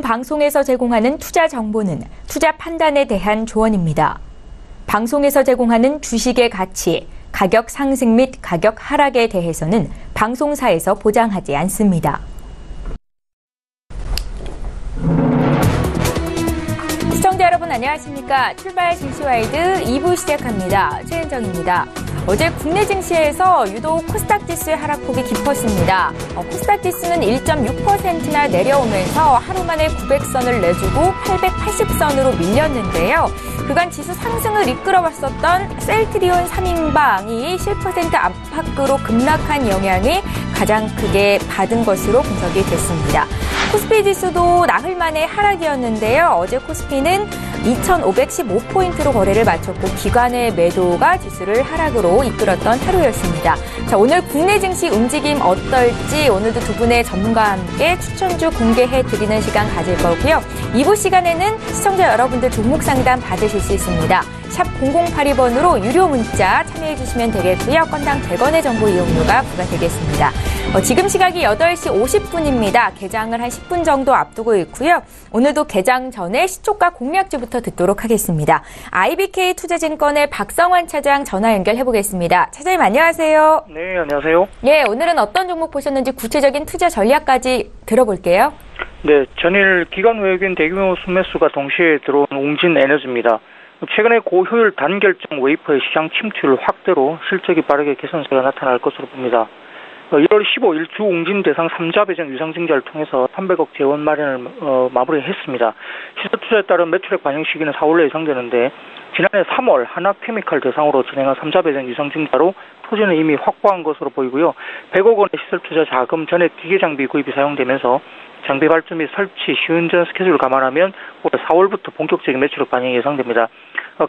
본 방송에서 제공하는 투자 정보는 투자 판단에 대한 조언입니다. 방송에서 제공하는 주식의 가치, 가격 상승 및 가격 하락에 대해서는 방송사에서 보장하지 않습니다. 시청자 여러분 안녕하십니까? 출발 증시와이드 2부 시작합니다. 최은정입니다. 어제 국내 증시에서 유독 코스닥 지수의 하락폭이 깊었습니다. 코스닥 지수는 1.6%나 내려오면서 하루 만에 900선을 내주고 880선으로 밀렸는데요. 그간 지수 상승을 이끌어왔었던 셀트리온 3인방이 7% 안팎으로 급락한 영향을 가장 크게 받은 것으로 분석이 됐습니다. 코스피 지수도 나흘 만에 하락이었는데요. 어제 코스피는 2,515포인트로 거래를 마쳤고 기관의 매도가 지수를 하락으로 이끌었던 하루였습니다. 자, 오늘 국내 증시 움직임 어떨지 오늘도 두 분의 전문가와 함께 추천주 공개해 드리는 시간 가질 거고요. 2부 시간에는 시청자 여러분들 종목 상담 받으실 수 있습니다. 샵 0082번으로 유료 문자 참여해 주시면 되겠고요. 건당 100원의 정보 이용료가 부과되겠습니다. 지금 시각이 8시 50분입니다. 개장을 한 10분 정도 앞두고 있고요. 오늘도 개장 전에 시초가 공략주부터 듣도록 하겠습니다. IBK 투자증권의 박성환 차장 전화 연결해 보겠습니다. 차장님 안녕하세요. 네, 안녕하세요. 예, 오늘은 어떤 종목 보셨는지 구체적인 투자 전략까지 들어볼게요. 네, 전일 기관 외국인 대규모 순매수가 동시에 들어온 웅진에너지입니다. 최근에 고효율 단결정 웨이퍼의 시장 침투율 확대로 실적이 빠르게 개선세가 나타날 것으로 봅니다. 1월 15일 주 웅진 대상 3자 배정 유상증자를 통해서 300억 재원 마련을 마무리했습니다. 시세투자에 따른 매출액 반영 시기는 4월에 예상되는데 지난해 3월 하나케미칼 대상으로 진행한 3자 배정 유상증자로 토지는 이미 확보한 것으로 보이고요. 100억 원의 시설투자 자금 전액 기계장비 구입이 사용되면서 장비 발주 및 설치, 시운전 스케줄을 감안하면 올해 4월부터 본격적인 매출액 반영이 예상됩니다.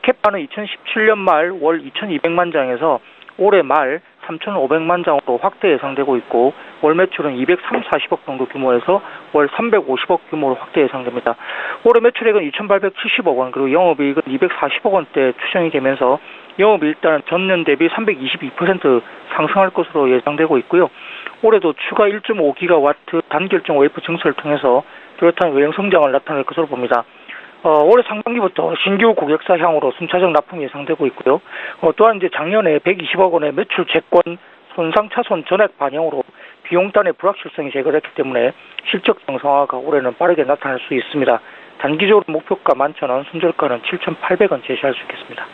캡바는 2017년 말 월 2,200만 장에서 올해 말 3,500만 장으로 확대 예상되고 있고 월 매출은 230~40억 정도 규모에서 월 350억 규모로 확대 예상됩니다. 올해 매출액은 2,870억 원 그리고 영업이익은 240억 원대 추정이 되면서 영업이익단은 전년 대비 322% 상승할 것으로 예상되고 있고요. 올해도 추가 1.5기가와트 단결정 웨이퍼 증설을 통해서 뚜렷한 외형 성장을 나타낼 것으로 봅니다. 올해 상반기부터 신규 고객사 향으로 순차적 납품이 예상되고 있고요. 또한 이제 작년에 120억 원의 매출 채권 손상 차손 전액 반영으로 비용단의 불확실성이 제거됐기 때문에 실적 정상화가 올해는 빠르게 나타날 수 있습니다. 단기적으로 목표가 11,000원, 순저가는 7,800원 제시할 수 있겠습니다.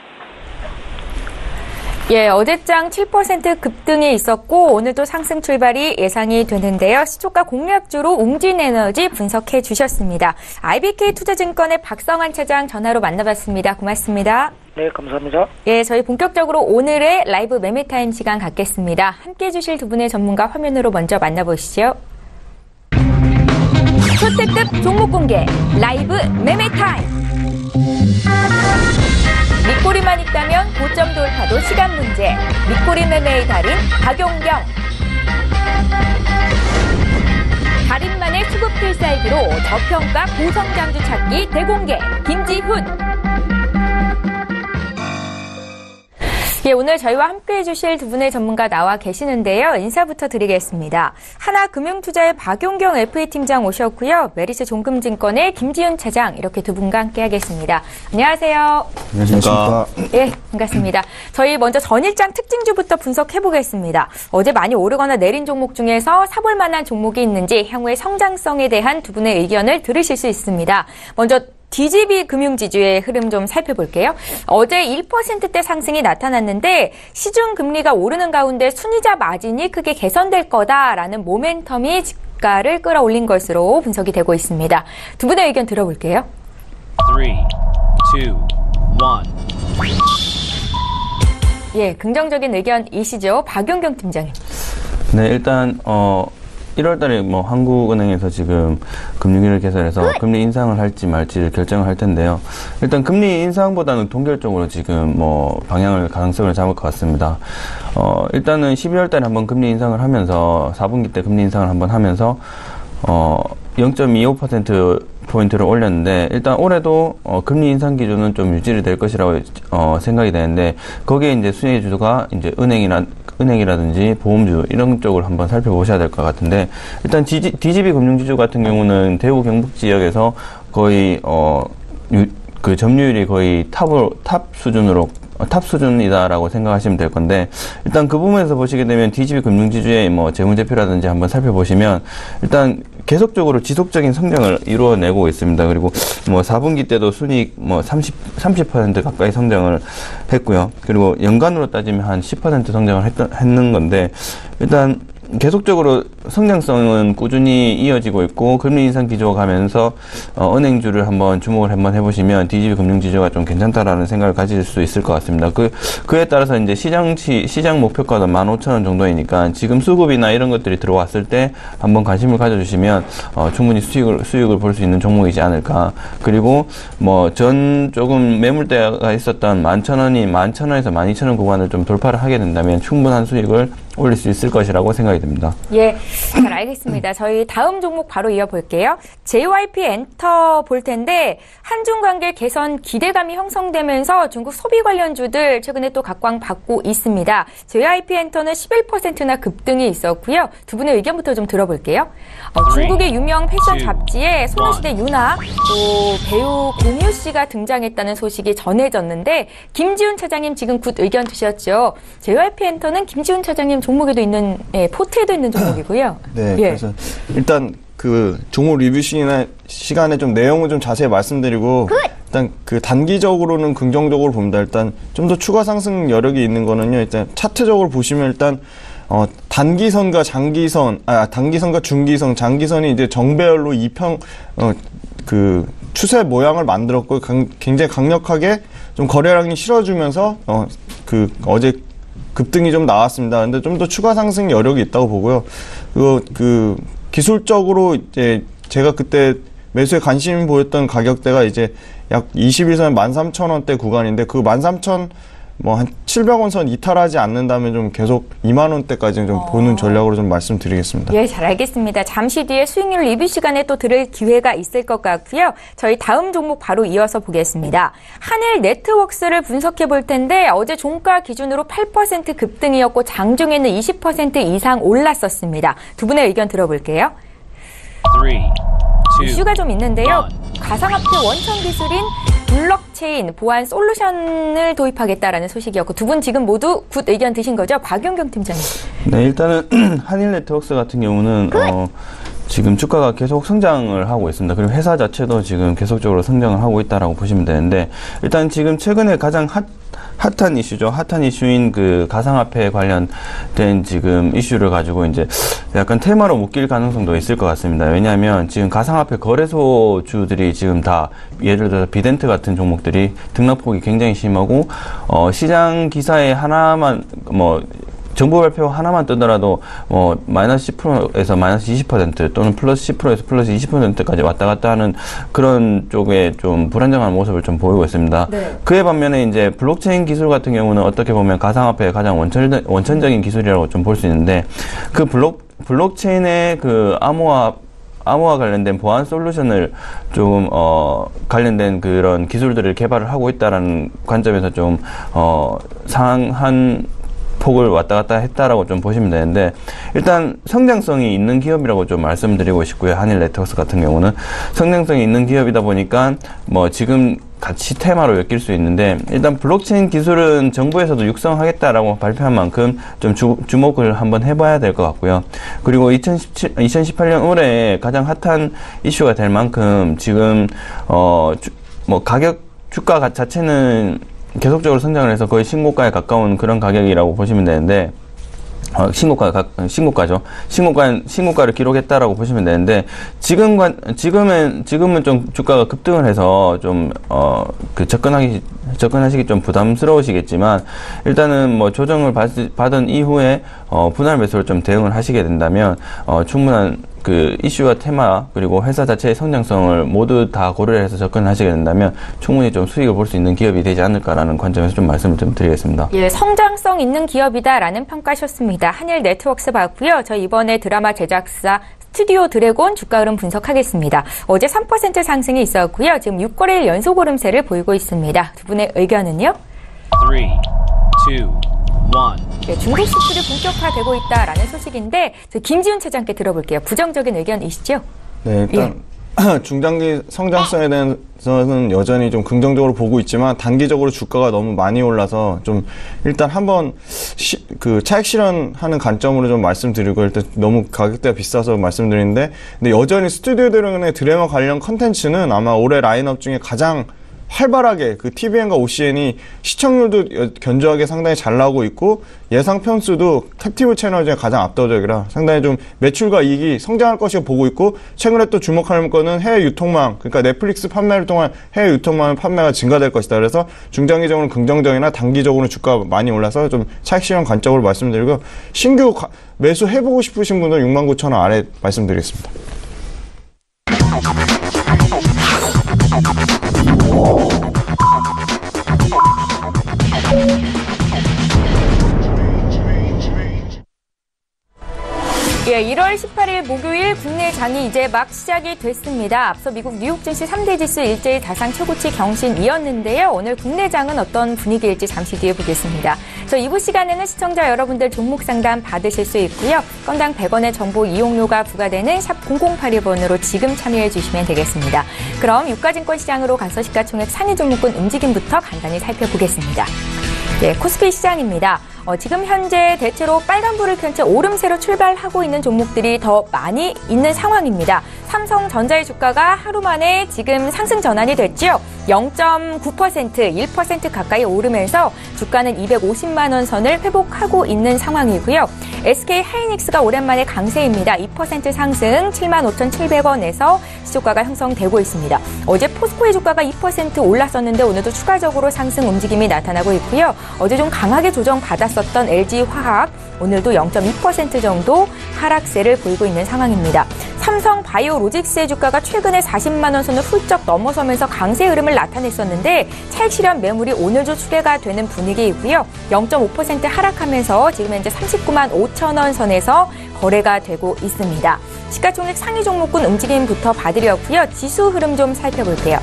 예, 어제장 7% 급등이 있었고 오늘도 상승 출발이 예상이 되는데요. 시초가 공략주로 웅진에너지 분석해 주셨습니다. IBK 투자증권의 박성환 차장 전화로 만나봤습니다. 고맙습니다. 네, 감사합니다. 예, 저희 본격적으로 오늘의 라이브 매매타임 시간 갖겠습니다. 함께해 주실 두 분의 전문가 화면으로 먼저 만나보시죠. 초특급 종목 공개 라이브 매매타임. 밑꼬리만 있다면 고점 돌파도 시간 문제. 밑꼬리 매매의 달인 박용경. 달인만의 수급 필살기로 저평가 고성장주 찾기 대공개 김지훈. 예, 오늘 저희와 함께해 주실 두 분의 전문가 나와 계시는데요. 인사부터 드리겠습니다. 하나금융투자의 박용경 FA팀장 오셨고요. 메리츠 종금증권의 김지훈 차장 이렇게 두 분과 함께하겠습니다. 안녕하세요. 안녕하십니까. 예, 반갑습니다. 저희 먼저 전일장 특징주부터 분석해보겠습니다. 어제 많이 오르거나 내린 종목 중에서 사볼 만한 종목이 있는지 향후의 성장성에 대한 두 분의 의견을 들으실 수 있습니다. 먼저 DGB 금융지주의 흐름 좀 살펴볼게요. 어제 1%대 상승이 나타났는데 시중 금리가 오르는 가운데 순이자 마진이 크게 개선될 거다라는 모멘텀이 주가를 끌어올린 것으로 분석이 되고 있습니다. 두 분의 의견 들어볼게요. 3, 2, 1. 예, 긍정적인 의견이시죠? 박용경 팀장님. 네, 일단 1월 달에 한국은행에서 지금 금융위를 개설해서 금리 인상을 할지 말지를 결정을 할 텐데요. 일단 금리 인상보다는 동결적으로 지금 방향을 가능성을 잡을 것 같습니다. 일단은 12월 달에 한번 금리 인상을 하면서 4분기 때 금리 인상을 한번 하면서 0.25% 포인트를 올렸는데 일단 올해도 금리 인상 기조는 좀 유지를 될 것이라고 생각이 되는데 거기에 이제 수혜 주주가 이제 은행이라든지 보험주 이런 쪽을 한번 살펴보셔야 될 것 같은데 일단 DGB 금융지주 같은 경우는 대구 경북 지역에서 거의 그 점유율이 거의 탑 수준이다라고 생각하시면 될 건데 일단 그 부분에서 보시게 되면 DGB 금융지주의 뭐 재무제표라든지 한번 살펴보시면 일단 계속적으로 지속적인 성장을 이루어내고 있습니다. 그리고 뭐 4분기 때도 순이익 뭐 30% 가까이 성장을 했고요. 그리고 연간으로 따지면 한 10% 성장을 했는 건데 일단 계속적으로 성장성은 꾸준히 이어지고 있고 금리 인상 기조가 가면서 은행주를 한번 주목을 한번 해보시면 DGB 금융지주가 좀 괜찮다라는 생각을 가질 수 있을 것 같습니다. 그에 따라서 이제 시장 목표가도 15,000원 정도이니까 지금 수급이나 이런 것들이 들어왔을 때 한번 관심을 가져주시면 충분히 수익을 볼 수 있는 종목이지 않을까. 그리고 뭐 조금 매물대가 있었던 11,000원에서 12,000원 구간을 좀 돌파를 하게 된다면 충분한 수익을 올릴 수 있을 것이라고 생각이 듭니다. 예, 잘 알겠습니다. 저희 다음 종목 바로 이어볼게요. JYP 엔터 볼 텐데 한중 관계 개선 기대감이 형성되면서 중국 소비 관련주들 최근에 또 각광받고 있습니다. JYP 엔터는 11%나 급등이 있었고요. 두 분의 의견부터 좀 들어볼게요. 중국의 유명 패션 잡지에 소녀시대 유나 또 배우 공유 씨가 등장했다는 소식이 전해졌는데 김지훈 차장님 지금 굿 의견 주셨죠. JYP 엔터는 김지훈 차장님 종목에도 있는 포트에도 있는 종목이고요. 네, 예. 그래서 일단 그 종목 리뷰 시간에 좀 내용을 좀 자세히 말씀드리고 일단 그 단기적으로는 긍정적으로 봅니다. 일단 좀 더 추가 상승 여력이 있는 거는요. 일단 차트적으로 보시면 일단 단기선과 단기선과 중기선, 장기선이 이제 정배열로 그 추세 모양을 만들었고 굉장히 강력하게 좀 거래량이 실어주면서 어제 급등이 좀 나왔습니다. 근데 좀 더 추가 상승 여력이 있다고 보고요. 기술적으로 이제 제가 그때 매수에 관심 보였던 가격대가 이제 약 21선 13,000원대 구간인데 그 13,000 한 700원 선 이탈하지 않는다면 좀 계속 2만 원대까지는 좀 보는 전략으로 좀 말씀드리겠습니다. 예, 잘 알겠습니다. 잠시 뒤에 수익률 리뷰 시간에 또 들을 기회가 있을 것 같고요. 저희 다음 종목 바로 이어서 보겠습니다. 한일 네트웍스를 분석해 볼 텐데 어제 종가 기준으로 8% 급등이었고 장중에는 20% 이상 올랐었습니다. 두 분의 의견 들어볼게요. 3, 2, 이슈가 좀 있는데요. 가상화폐 원천 기술인 블록체인 보안 솔루션을 도입하겠다라는 소식이었고 두 분 지금 모두 굿 의견 드신 거죠? 박윤경 팀장님. 네, 일단은 한일 네트웍스 같은 경우는 지금 주가가 계속 성장을 하고 있습니다. 그리고 회사 자체도 지금 계속적으로 성장을 하고 있다라고 보시면 되는데 일단 지금 최근에 가장 핫한 이슈죠. 핫한 이슈인 그 가상화폐 관련된 지금 이슈를 가지고 이제 약간 테마로 묶일 가능성도 있을 것 같습니다. 왜냐하면 지금 가상화폐 거래소주들이 지금 다 예를 들어서 비덴트 같은 종목들이 등락폭이 굉장히 심하고 시장 기사에 하나만 정보 발표 하나만 뜨더라도 마이너스 10%에서 마이너스 20% 또는 플러스 10%에서 플러스 20%까지 왔다 갔다 하는 그런 쪽에 좀 불안정한 모습을 좀 보이고 있습니다. 네. 그에 반면에 이제 블록체인 기술 같은 경우는 어떻게 보면 가상화폐의 가장 원천적인 기술이라고 좀 볼 수 있는데 그 블록체인의 그 암호화 관련된 보안 솔루션을 조금 관련된 그런 기술들을 개발을 하고 있다라는 관점에서 좀 상한 폭을 왔다 갔다 했다라고 좀 보시면 되는데 일단 성장성이 있는 기업이라고 좀 말씀드리고 싶고요. 한일 네트워크스 같은 경우는 성장성이 있는 기업이다 보니까 지금 같이 테마로 엮일 수 있는데 일단 블록체인 기술은 정부에서도 육성하겠다라고 발표한 만큼 좀 주목을 한번 해봐야 될 것 같고요. 그리고 2018년 올해 가장 핫한 이슈가 될 만큼 지금 주가 자체는 계속적으로 성장을 해서 거의 신고가에 가까운 그런 가격이라고 보시면 되는데 신고가죠. 신고가를 기록했다라고 보시면 되는데 지금은 좀 주가가 급등을 해서 좀 접근하시기 좀 부담스러우시겠지만 일단은 조정을 받은 이후에 분할 매수를 좀 대응을 하시게 된다면 충분한 그 이슈와 테마 그리고 회사 자체의 성장성을 모두 다 고려를 해서 접근하시게 된다면 충분히 좀 수익을 볼 수 있는 기업이 되지 않을까라는 관점에서 좀 말씀을 좀 드리겠습니다. 예, 성장성 있는 기업이다라는 평가셨습니다. 한일 네트워크스 봤고요. 저희 이번에 드라마 제작사 스튜디오 드래곤 주가 흐름 분석하겠습니다. 어제 3% 상승이 있었고요. 지금 6거래일 연속 오름세를 보이고 있습니다. 두 분의 의견은요? 3, 2, 1. 네, 중국 수출이 본격화되고 있다라는 소식인데 김지훈 차장께 들어볼게요. 부정적인 의견이시죠? 네, 일단 중장기 성장성에 대해서는 여전히 좀 긍정적으로 보고 있지만 단기적으로 주가가 너무 많이 올라서 좀 일단 한번 그 차익 실현하는 관점으로 좀 말씀드리고 일단 너무 가격대가 비싸서 말씀드리는데 근데 여전히 스튜디오 드래곤의 드래머 관련 컨텐츠는 아마 올해 라인업 중에 가장 활발하게 그 TVN과 OCN이 시청률도 견조하게 상당히 잘 나오고 있고 예상 편수도 캡티브 채널 중에 가장 압도적이라 상당히 좀 매출과 이익이 성장할 것이고 보고 있고 최근에 또 주목할 거는 해외 유통망 그러니까 넷플릭스 판매를 통한 해외 유통망 판매가 증가될 것이다. 그래서 중장기적으로는 긍정적이나 단기적으로는 주가가 많이 올라서 좀 차익 실현 관점으로 말씀드리고 신규 매수 해보고 싶으신 분들은 69,000원 아래 말씀드리겠습니다. 예, 1월 18일 목요일 국내 장이 이제 막 시작이 됐습니다. 앞서 미국 뉴욕 증시 3대 지수 일제히 다상 최고치 경신이었는데요. 오늘 국내 장은 어떤 분위기일지 잠시 뒤에 보겠습니다. 저 2부 시간에는 시청자 여러분들 종목 상담 받으실 수 있고요. 건당 100원의 정보 이용료가 부과되는 샵 0082번으로 지금 참여해 주시면 되겠습니다. 그럼 유가증권 시장으로 가서 시가총액 상위 종목군 움직임부터 간단히 살펴보겠습니다. 네, 코스피 시장입니다. 지금 현재 대체로 빨간불을 켠 채 오름세로 출발하고 있는 종목들이 더 많이 있는 상황입니다. 삼성전자의 주가가 하루 만에 지금 상승 전환이 됐죠. 0.9%, 1% 가까이 오르면서 주가는 250만 원 선을 회복하고 있는 상황이고요. SK 하이닉스가 오랜만에 강세입니다. 2% 상승 75,700원에서 시초가가 형성되고 있습니다. 어제 포스코의 주가가 2% 올랐었는데 오늘도 추가적으로 상승 움직임이 나타나고 있고요. 어제 좀 강하게 조정받았었던 LG화학 오늘도 0.2% 정도 하락세를 보이고 있는 상황입니다. 삼성 바이오로직스의 주가가 최근에 40만 원 선을 훌쩍 넘어서면서 강세 흐름을 나타냈었는데 차익 실현 매물이 오늘도 추계가 되는 분위기이고요. 0.5% 하락하면서 지금 현재 39만 5천 원 선에서 거래가 되고 있습니다. 시가총액 상위 종목군 움직임부터 봐드렸고요. 지수 흐름 좀 살펴볼게요.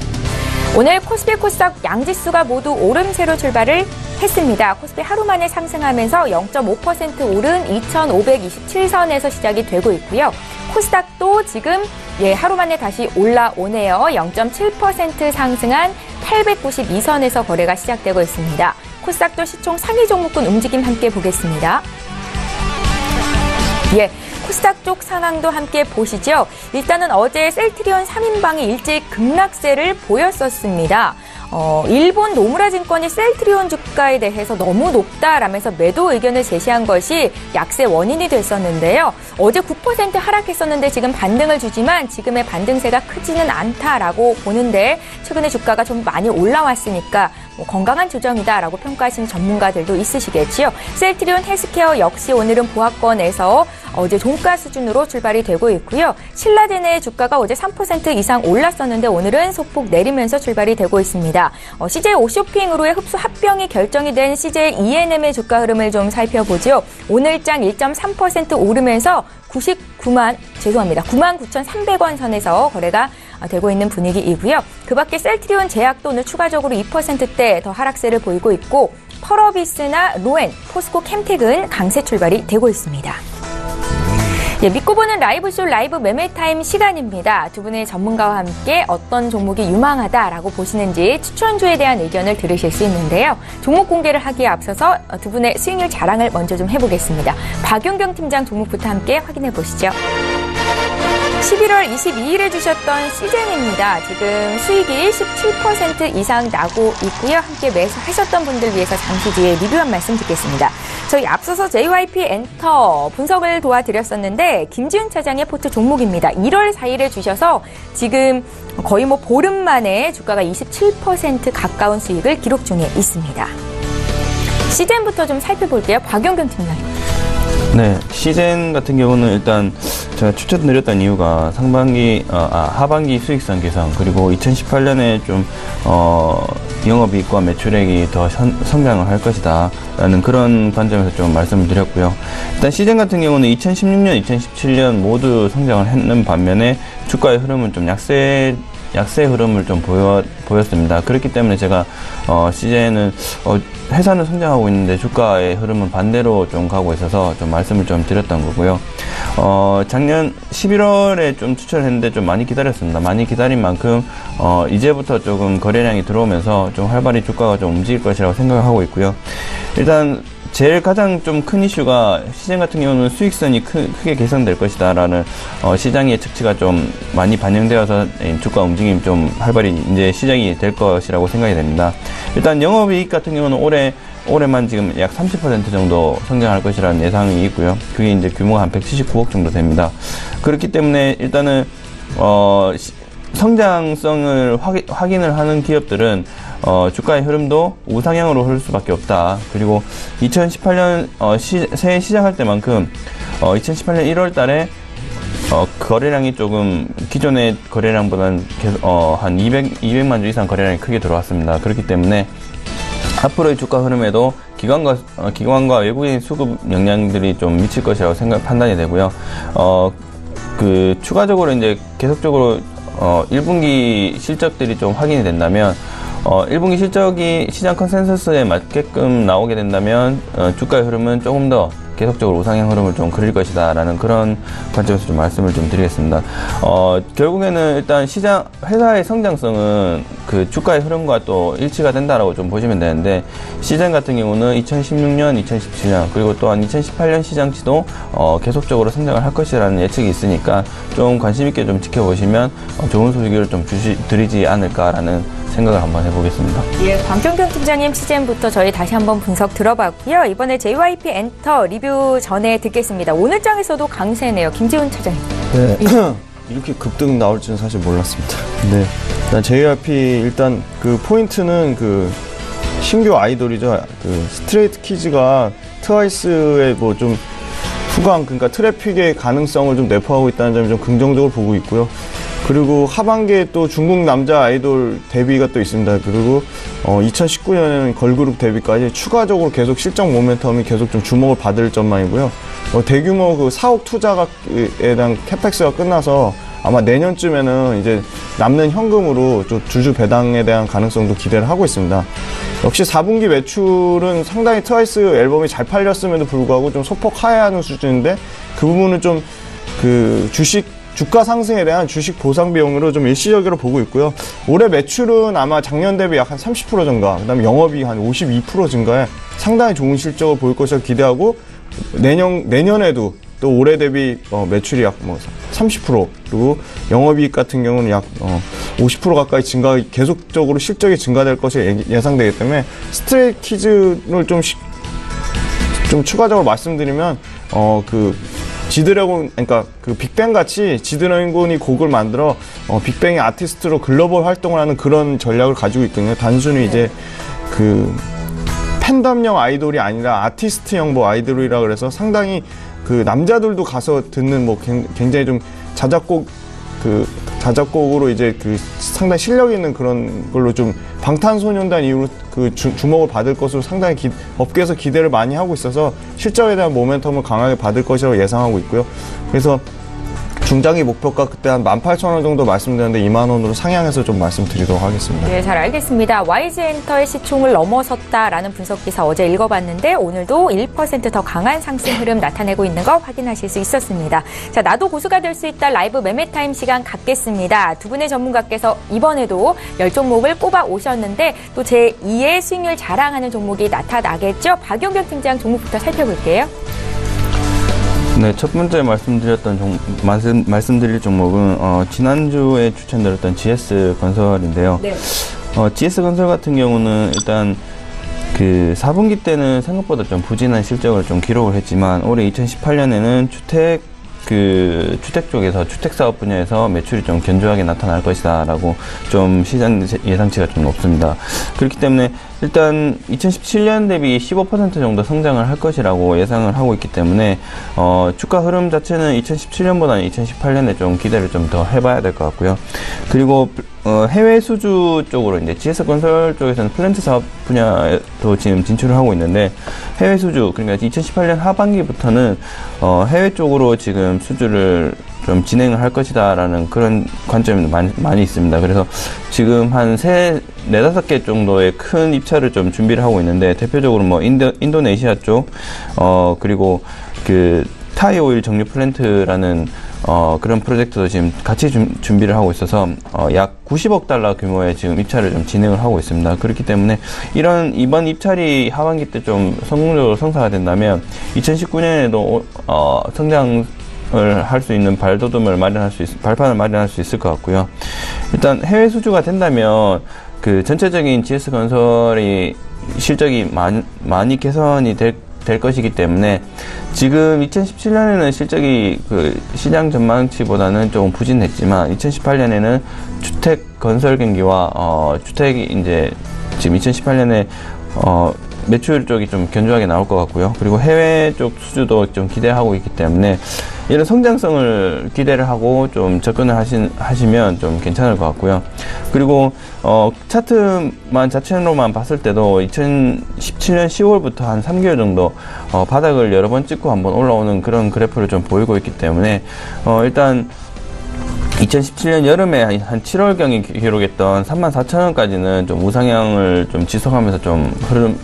오늘 코스피 코스닥 양지수가 모두 오름세로 출발을 했습니다. 코스피 하루 만에 상승하면서 0.5% 오른 2,527선에서 시작이 되고 있고요. 코스닥도 지금 하루 만에 다시 올라오네요. 0.7% 상승한 892선에서 거래가 시작되고 있습니다. 코스닥도 시총 상위 종목군 움직임 함께 보겠습니다. 코스닥 쪽 상황도 함께 보시죠. 일단은 어제 셀트리온 3인방이 일제히 급락세를 보였었습니다. 일본 노무라 증권이 셀트리온 주가에 대해서 너무 높다라면서 매도 의견을 제시한 것이 약세 원인이 됐었는데요. 어제 9% 하락했었는데 지금 반등을 주지만 지금의 반등세가 크지는 않다라고 보는데 최근에 주가가 좀 많이 올라왔으니까 건강한 조정이다라고 평가하시는 전문가들도 있으시겠지요. 셀트리온 헬스케어 역시 오늘은 보합권에서 어제 종가 수준으로 출발이 되고 있고요. 신라제네의 주가가 어제 3% 이상 올랐었는데 오늘은 소폭 내리면서 출발이 되고 있습니다. CJ 오쇼핑으로의 흡수 합병이 결정이 된 CJ E&M의 주가 흐름을 좀 살펴보죠. 오늘장 1.3% 오르면서 99,300원 선에서 거래가 되고 있는 분위기이고요. 그 밖에 셀트리온 제약도 오늘 추가적으로 2%대 더 하락세를 보이고 있고 펄어비스나 로엔, 포스코 캠텍은 강세 출발이 되고 있습니다. 믿고 보는 라이브쇼 라이브 매매타임 시간입니다. 두 분의 전문가와 함께 어떤 종목이 유망하다라고 보시는지 추천주에 대한 의견을 들으실 수 있는데요. 종목 공개를 하기에 앞서서 두 분의 수익률 자랑을 먼저 좀 해보겠습니다. 박용경 팀장 종목부터 함께 확인해 보시죠. 11월 22일에 주셨던 시젠입니다. 지금 수익이 17% 이상 나고 있고요. 함께 매수하셨던 분들 위해서 잠시 뒤에 리뷰 한 말씀 듣겠습니다. 저희 앞서서 JYP 엔터 분석을 도와드렸었는데 김지훈 차장의 포트 종목입니다. 1월 4일에 주셔서 지금 거의 보름 만에 주가가 27% 가까운 수익을 기록 중에 있습니다. 시젠부터 좀 살펴볼게요. 박용경 팀장님. 네, 시젠 같은 경우는 일단 제가 추천드렸던 이유가 하반기 수익성 개선 그리고 2018년에 좀 영업이익과 매출액이 더 성장을 할 것이다 라는 그런 관점에서 좀 말씀을 드렸고요. 일단 시젠 같은 경우는 2016년, 2017년 모두 성장을 했는 반면에 주가의 흐름은 좀 약세 흐름을 좀 보였습니다. 그렇기 때문에 제가 시젠은 회사는 성장하고 있는데 주가의 흐름은 반대로 좀 가고 있어서 좀 말씀을 좀 드렸던 거고요. 작년 11월에 좀 추천을 했는데 좀 많이 기다렸습니다. 많이 기다린 만큼 이제부터 조금 거래량이 들어오면서 좀 활발히 주가가 좀 움직일 것이라고 생각을 하고 있고요. 일단 제일 가장 좀 큰 이슈가 시장 같은 경우는 수익성이 크게 개선될 것이다 라는 시장의 측치가 좀 많이 반영되어서 주가 움직임이 좀 활발히 이제 시작이 될 것이라고 생각이 됩니다. 일단 영업이익 같은 경우는 올해만 지금 약 30% 정도 성장할 것이라는 예상이 있고요. 그게 이제 규모가 한 179억 정도 됩니다. 그렇기 때문에 일단은 성장성을 확인을 하는 기업들은 주가의 흐름도 우상향으로 흐를 수밖에 없다. 그리고 2018년 새해 시작할 때만큼 2018년 1월 달에 거래량이 조금 기존의 거래량보다는 한 200만 주 이상 거래량이 크게 들어왔습니다. 그렇기 때문에 앞으로의 주가 흐름에도 기관과 외국인 수급 영향들이 좀 미칠 것이라고 판단이 되고요. 추가적으로 이제 계속적으로 1분기 실적들이 좀 확인이 된다면 1분기 실적이 시장 컨센서스에 맞게끔 나오게 된다면 주가의 흐름은 조금 더 계속적으로 우상향 흐름을 좀 그릴 것이다 라는 그런 관점에서 좀 말씀을 좀 드리겠습니다. 결국에는 일단 회사의 성장성은 그 주가의 흐름과 또 일치가 된다라고 좀 보시면 되는데, 시장 같은 경우는 2016년, 2017년 그리고 또한 2018년 시장치도 계속적으로 성장을 할 것이라는 예측이 있으니까 좀 관심 있게 좀 지켜보시면 좋은 소식을 좀 드리지 않을까라는 생각을 한번 해보겠습니다. 예, 광경경 팀장님 시즌부터 저희 다시 한번 분석 들어봤고요. 이번에 JYP 엔터 리뷰 전에 듣겠습니다. 오늘 장에서도 강세네요. 김지훈 차장님. 네. 이렇게 급등 나올 줄은 사실 몰랐습니다. 네. 일단 JYP 일단 그 포인트는 그 신규 아이돌이죠. 그 스트레이트 키즈가 트와이스의 뭐 좀 후광, 그러니까 트래픽의 가능성을 좀 내포하고 있다는 점이 좀 긍정적으로 보고 있고요. 그리고 하반기에 또 중국 남자 아이돌 데뷔가 또 있습니다. 그리고 2019년에는 걸그룹 데뷔까지 추가적으로 계속 실적 모멘텀이 계속 좀 주목을 받을 전망이고요. 대규모 그 사옥 투자에 대한 캐펙스가 끝나서 아마 내년쯤에는 이제 남는 현금으로 좀 주주 배당에 대한 가능성도 기대를 하고 있습니다. 역시 4분기 매출은 상당히 트와이스 앨범이 잘 팔렸음에도 불구하고 좀 소폭 하회하는 수준인데, 그 부분은 좀 그 주가 상승에 대한 주식 보상 비용으로 좀 일시적으로 보고 있고요. 올해 매출은 아마 작년 대비 약 한 30% 증가, 그 다음에 영업이 한 52% 증가에 상당히 좋은 실적을 보일 것을 기대하고, 내년에도 또 올해 대비 매출이 약 30%, 그리고 영업이익 같은 경우는 약 50% 가까이 계속적으로 실적이 증가될 것이 예상되기 때문에, 스트레이트 키즈를 좀 추가적으로 말씀드리면, 지드래곤, 그러니까 그 빅뱅 같이 지드래곤이 곡을 만들어 빅뱅의 아티스트로 글로벌 활동을 하는 그런 전략을 가지고 있거든요. 단순히 이제 그 팬덤형 아이돌이 아니라 아티스트형 뭐 아이돌이라 그래서 상당히 그 남자들도 가서 듣는 뭐 굉장히 좀 자작곡으로 이제 그 상당히 실력 있는 그런 걸로 좀 방탄소년단 이후로 그 주목을 받을 것으로 상당히 업계에서 기대를 많이 하고 있어서 실적에 대한 모멘텀을 강하게 받을 것이라고 예상하고 있고요. 그래서 중장기 목표가 그때 한 18,000원 정도 말씀드렸는데 2만 원으로 상향해서 좀 말씀드리도록 하겠습니다. 네, 잘 알겠습니다. YG엔터의 시총을 넘어섰다라는 분석 기사 어제 읽어봤는데 오늘도 1% 더 강한 상승 흐름 나타내고 있는 거 확인하실 수 있었습니다. 자, 나도 고수가 될 수 있다 라이브 매매타임 시간 갖겠습니다. 두 분의 전문가께서 이번에도 10종목을 꼽아 오셨는데 또 제2의 수익률 자랑하는 종목이 나타나겠죠? 박용경 팀장 종목부터 살펴볼게요. 네, 첫 번째 말씀드릴 종목은 지난주에 추천드렸던 GS건설인데요. 네. GS건설 같은 경우는 일단 그 4분기 때는 생각보다 좀 부진한 실적을 좀 기록을 했지만 올해 2018년에는 주택 그 주택 쪽에서 주택 사업 분야에서 매출이 좀 견조하게 나타날 것이다라고 좀 시장 예상치가 좀 높습니다. 그렇기 때문에 일단 2017년 대비 15% 정도 성장을 할 것이라고 예상을 하고 있기 때문에 주가 흐름 자체는 2017년보다는 2018년에 좀 기대를 좀 더 해봐야 될 것 같고요. 그리고 해외 수주 쪽으로 이제 GS건설 쪽에서는 플랜트 사업 분야도 지금 진출을 하고 있는데 해외 수주 그러니까 2018년 하반기부터는 해외 쪽으로 지금 수주를 좀 진행을 할 것이다라는 그런 관점이 많이 있습니다. 그래서 지금 한 4-5개 정도의 큰 입찰을 좀 준비를 하고 있는데 대표적으로 뭐 인도네시아 쪽 그리고 그 타이 오일 정유 플랜트라는 그런 프로젝트도 지금 같이 준비를 하고 있어서 약 90억 달러 규모의 지금 입찰을 좀 진행을 하고 있습니다. 그렇기 때문에 이번 입찰이 하반기 때 좀 성공적으로 성사가 된다면 2019년에도 성장을 할 수 있는 발판을 마련할 수 있을 것 같고요. 일단 해외 수주가 된다면 그 전체적인 GS건설이 실적이 많이 개선이 될 것이기 때문에 지금 2017년에는 실적이 그 시장 전망치보다는 조금 부진했지만 2018년에는 주택 건설 경기와 주택이 이제 지금 2018년에 매출 쪽이 좀 견조하게 나올 것 같고요. 그리고 해외 쪽 수주도 좀 기대하고 있기 때문에 이런 성장성을 기대를 하고 좀 접근을 하시면 좀 괜찮을 것 같고요. 그리고 차트만 자체로만 봤을 때도 2017년 10월부터 한 3개월 정도 바닥을 여러 번 찍고 한번 올라오는 그런 그래프를 좀 보이고 있기 때문에 일단 2017년 여름에 한 7월경에 기록했던 34,000원까지는 좀 우상향을 좀 지속하면서 좀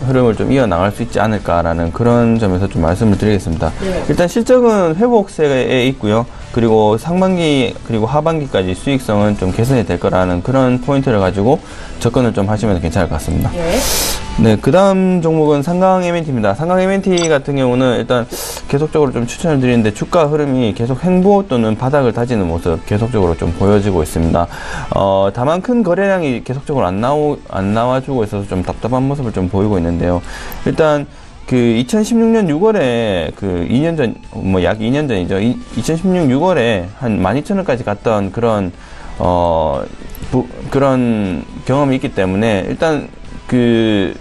흐름을 좀 이어나갈 수 있지 않을까라는 그런 점에서 좀 말씀을 드리겠습니다. 네. 일단 실적은 회복세에 있고요. 그리고 상반기 그리고 하반기까지 수익성은 좀 개선이 될 거라는 그런 포인트를 가지고 접근을 좀 하시면 괜찮을 것 같습니다. 네, 그 다음 종목은 상강 M&T입니다. 상강 M&T 같은 경우는 일단 계속적으로 좀 추천을 드리는데 주가 흐름이 계속 횡보 또는 바닥을 다지는 모습 계속적으로 좀 보여지고 있습니다. 다만 큰 거래량이 계속적으로 안 나와주고 있어서 좀 답답한 모습을 좀 보이고 있는데요. 일단 그 2016년 6월에 그 2년 전, 뭐 약 2년 전이죠. 2016년 6월에 한 12,000원까지 갔던 그런 그런 경험이 있기 때문에 일단 그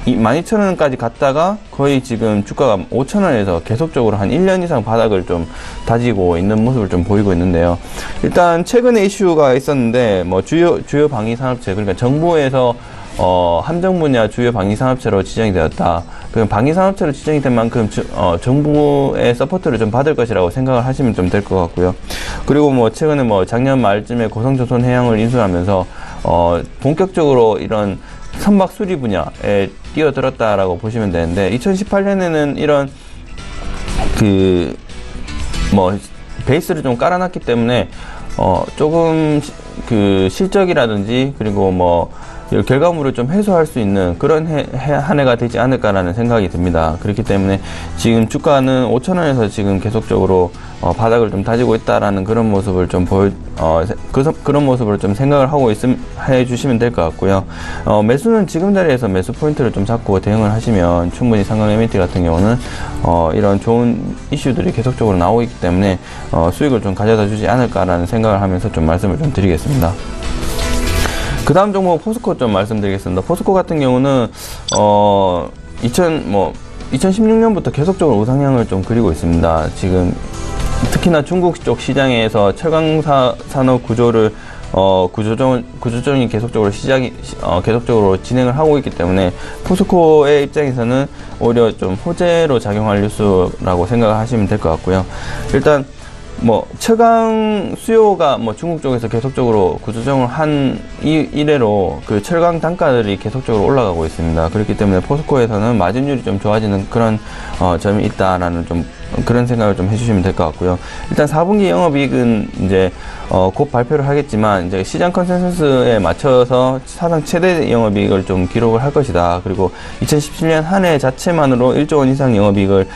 12,000원까지 갔다가 거의 지금 주가가 5,000원에서 계속적으로 한 1년 이상 바닥을 좀 다지고 있는 모습을 좀 보이고 있는데요. 일단 최근에 이슈가 있었는데 뭐 주요 방위 산업체 그러니까 정부에서 함정 분야 주요 방위 산업체로 지정이 되었다. 그 방위 산업체로 지정이 된 만큼 정부의 서포트를 좀 받을 것이라고 생각을 하시면 좀 될 것 같고요. 그리고 뭐 최근에 뭐 작년 말쯤에 고성조선해양을 인수하면서 본격적으로 이런 선박 수리 분야에 뛰어들었다라고 보시면 되는데 2018년에는 이런 그 뭐 베이스를 좀 깔아놨기 때문에 조금 그 실적이라든지 그리고 뭐 결과물을 좀 해소할 수 있는 그런 한 해가 되지 않을까라는 생각이 듭니다. 그렇기 때문에 지금 주가는 5,000원에서 지금 계속적으로 바닥을 좀 다지고 있다라는 그런 모습을 좀 그런 모습을 좀 생각을 하고 해 주시면 될 것 같고요. 매수는 지금 자리에서 매수 포인트를 좀 잡고 대응을 하시면 충분히 상강 M&T 같은 경우는 이런 좋은 이슈들이 계속적으로 나오고 있기 때문에 수익을 좀 가져다 주지 않을까라는 생각을 하면서 좀 말씀을 좀 드리겠습니다. 그 다음 종목 포스코 좀 말씀드리겠습니다. 포스코 같은 경우는 2016년부터 계속적으로 우상향을 좀 그리고 있습니다. 지금 특히나 중국 쪽 시장에서 철강 산업 구조를 구조조정이 계속적으로 계속적으로 진행을 하고 있기 때문에 포스코의 입장에서는 오히려 좀 호재로 작용할 뉴스라고 생각을 하시면 될 것 같고요. 일단 뭐 철강 수요가 뭐 중국 쪽에서 계속적으로 구조조정을 한 이래로 그 철강 단가들이 계속적으로 올라가고 있습니다. 그렇기 때문에 포스코에서는 마진율이 좀 좋아지는 그런 점이 있다라는 좀 그런 생각을 좀 해주시면 될 것 같고요. 일단 4분기 영업이익은 이제 곧 발표를 하겠지만 이제 시장 컨센서스에 맞춰서 사상 최대 영업이익을 좀 기록을 할 것이다. 그리고 2017년 한 해 자체만으로 1조 원 이상 영업이익을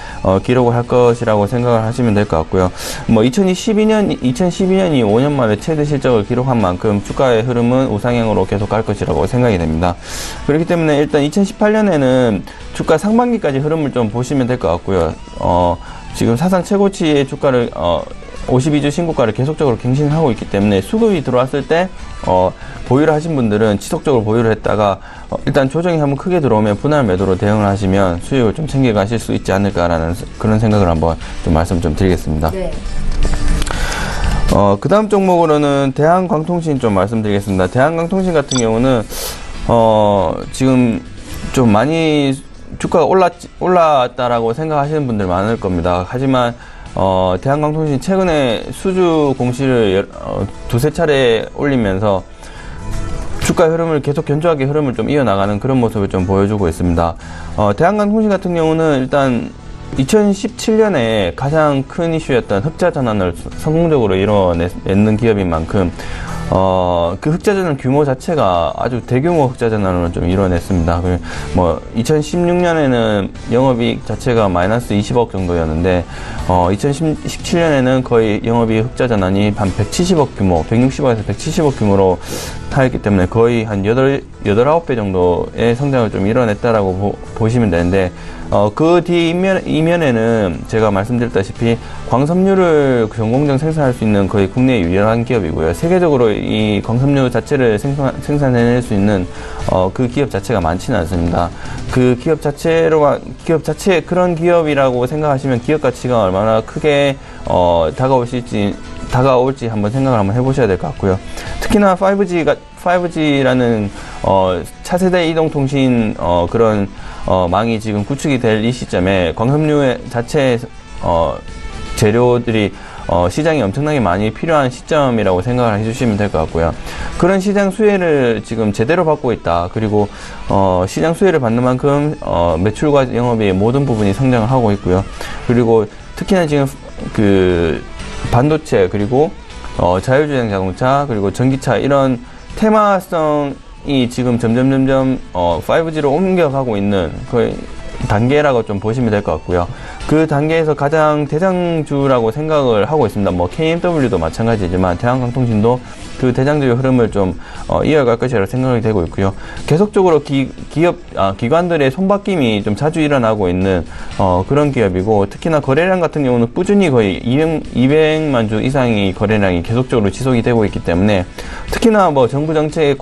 기록을 할 것이라고 생각을 하시면 될 것 같고요. 뭐 2012년이 5년 만에 최대 실적을 기록한 만큼 주가의 흐름은 우상향으로 계속 갈 것이라고 생각이 됩니다. 그렇기 때문에 일단 2018년에는 주가 상반기까지 흐름을 좀 보시면 될 것 같고요. 지금 사상 최고치의 주가를 52주 신고가를 계속적으로 갱신하고 있기 때문에 수급이 들어왔을 때 보유를 하신 분들은 지속적으로 보유를 했다가 일단 조정이 한번 크게 들어오면 분할 매도로 대응을 하시면 수익을 좀 챙겨가실 수 있지 않을까라는 그런 생각을 한번 좀 말씀 좀 드리겠습니다. 네. 그 다음 종목으로는 대한광통신 좀 말씀드리겠습니다. 대한광통신 같은 경우는 지금 좀 많이 주가가 올랐다라고 생각하시는 분들 많을 겁니다. 하지만 대한광통신 최근에 수주 공시를 두세 차례 올리면서 주가 흐름을 계속 견조하게 흐름을 좀 이어나가는 그런 모습을 좀 보여주고 있습니다. 대한광통신 같은 경우는 일단 2017년에 가장 큰 이슈였던 흑자 전환을 성공적으로 이뤄내는 기업인 만큼 그 흑자 전환 규모 자체가 아주 대규모 흑자 전환을 좀 이뤄냈습니다. 뭐 2016년에는 영업이익 자체가 마이너스 20억 정도였는데 2017년에는 거의 영업이익 흑자 전환이 한 170억 규모, 160억에서 170억 규모로 하였기 때문에 거의 한 9배 정도의 성장을 좀 이뤄냈다라고 보시면 되는데 그 뒤 이면에는 제가 말씀드렸다시피 광섬유를 전공정 생산할 수 있는 거의 국내의 유일한 기업이고요. 세계적으로 이 광섬유 자체를 생산해낼 수 있는 그 기업 자체가 많지는 않습니다. 그 기업 자체 그런 기업이라고 생각하시면 기업 가치가 얼마나 크게 다가올지 한번 생각을 한번 해보셔야 될 것 같고요. 특히나 5G라는 차세대 이동통신 그런 망이 지금 구축이 될 이 시점에 광섬유 자체 재료들이 시장이 엄청나게 많이 필요한 시점이라고 생각을 해주시면 될 것 같고요. 그런 시장 수혜를 지금 제대로 받고 있다. 그리고 시장 수혜를 받는 만큼 매출과 영업의 모든 부분이 성장을 하고 있고요. 그리고 특히나 지금 그 반도체 그리고 자율주행 자동차 그리고 전기차 이런 테마성이 지금 점점 5G로 옮겨가고 있는 그 단계라고 좀 보시면 될 것 같고요. 그 단계에서 가장 대장주라고 생각을 하고 있습니다. 뭐 KMW도 마찬가지지만 대한광통신도 그 대장주의 흐름을 좀 이어갈 것이라고 생각이 되고 있고요. 계속적으로 기관들의 손바뀜이 좀 자주 일어나고 있는 그런 기업이고, 특히나 거래량 같은 경우는 꾸준히 거의 200만 주 이상의 거래량이 계속적으로 지속이 되고 있기 때문에, 특히나 뭐 정부 정책의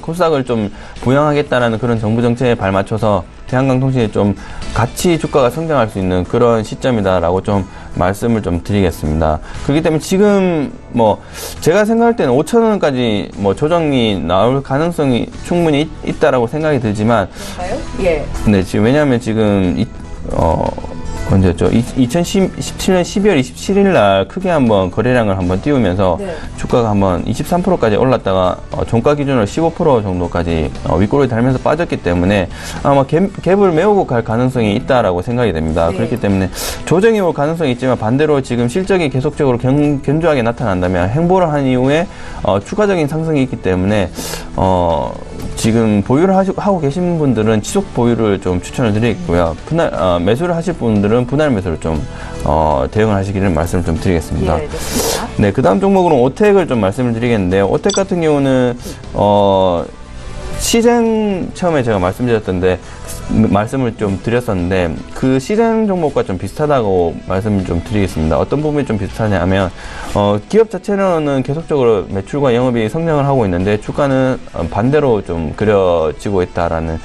코스닥을 좀 부양하겠다라는 그런 정부 정책에 발맞춰서 대한광통신이 좀 같이 주가가 성장할 수 있는 그런 시점이다라고 좀 말씀을 좀 드리겠습니다. 그렇기 때문에 지금 뭐 제가 생각할 때는 5,000원까지 뭐 조정이 나올 가능성이 충분히 있다라고 생각이 들지만, 그런가요? 예. 네, 지금 왜냐하면 지금 언제였죠? 2017년 12월 27일 날 크게 한번 거래량을 한번 띄우면서 네. 주가가 한번 23%까지 올랐다가 종가 기준으로 15% 정도까지 윗골을 달면서 빠졌기 때문에 아마 갭을 메우고 갈 가능성이 있다라고 생각이 됩니다. 네. 그렇기 때문에 조정이 올 가능성이 있지만, 반대로 지금 실적이 계속적으로 견조하게 나타난다면 행보를 한 이후에 추가적인 상승이 있기 때문에 지금 보유를 하고 계신 분들은 지속 보유를 좀 추천을 드리겠고요. 매수를 하실 분들은 분할 매수를 좀 대응을 하시기를 말씀을 좀 드리겠습니다. 예, 알겠습니다. 네, 그 다음 종목으로는 오텍을 좀 말씀을 드리겠는데요. 오텍 같은 경우는 시장 처음에 제가 말씀을 좀 드렸었는데, 그 시장 종목과 좀 비슷하다고 말씀을 좀 드리겠습니다. 어떤 부분이 좀 비슷하냐면, 기업 자체로는 계속적으로 매출과 영업이 성장을 하고 있는데, 주가는 반대로 좀 그려지고 있다라는,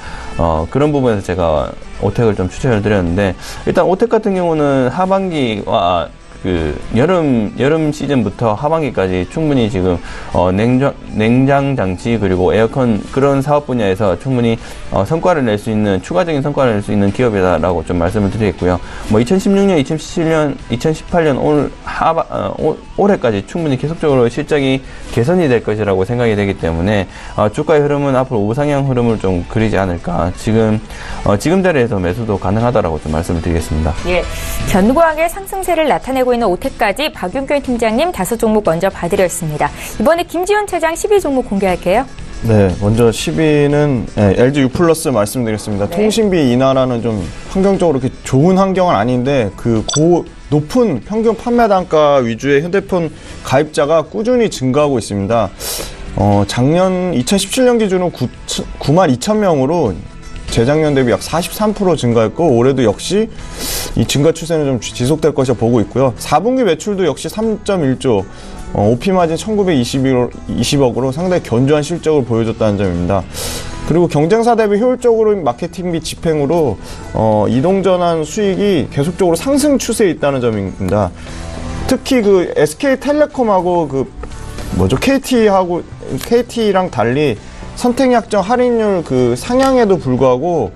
그런 부분에서 제가 오텍을 좀 추천을 드렸는데, 일단 오텍 같은 경우는 하반기와 그 여름 시즌부터 하반기까지 충분히 지금 냉장 장치 그리고 에어컨 그런 사업 분야에서 충분히 성과를 낼 수 있는, 추가적인 성과를 낼 수 있는 기업이다라고 좀 말씀을 드리겠고요. 뭐 2016년, 2017년, 2018년 올해까지 충분히 계속적으로 실적이 개선이 될 것이라고 생각이 되기 때문에 주가의 흐름은 앞으로 우상향 흐름을 좀 그리지 않을까. 지금 자리에서 매수도 가능하다라고 좀 말씀을 드리겠습니다. 예, 견고하게 상승세를 나타내고 있는 오텍까지 박윤규 팀장님 5종목 먼저 봐드렸습니다. 이번에 김지훈 차장 12종목 공개할게요. 네, 먼저 10위는 LG U+ 말씀드리겠습니다. 네. 통신비 인하라는 좀 환경적으로 그렇게 좋은 환경은 아닌데, 그 높은 평균 판매 단가 위주의 휴대폰 가입자가 꾸준히 증가하고 있습니다. 작년 2017년 기준으로 92,000명으로 재작년 대비 약 43% 증가했고, 올해도 역시 이 증가 추세는 좀 지속될 것이라 보고 있고요. 4분기 매출도 역시 3.1조, OP 마진 1920억으로 상당히 견조한 실적을 보여줬다는 점입니다. 그리고 경쟁사 대비 효율적으로 마케팅 및 집행으로 이동전환 수익이 계속적으로 상승 추세에 있다는 점입니다. 특히 그 SK텔레콤하고 KT랑 달리 선택약정 할인율 그 상향에도 불구하고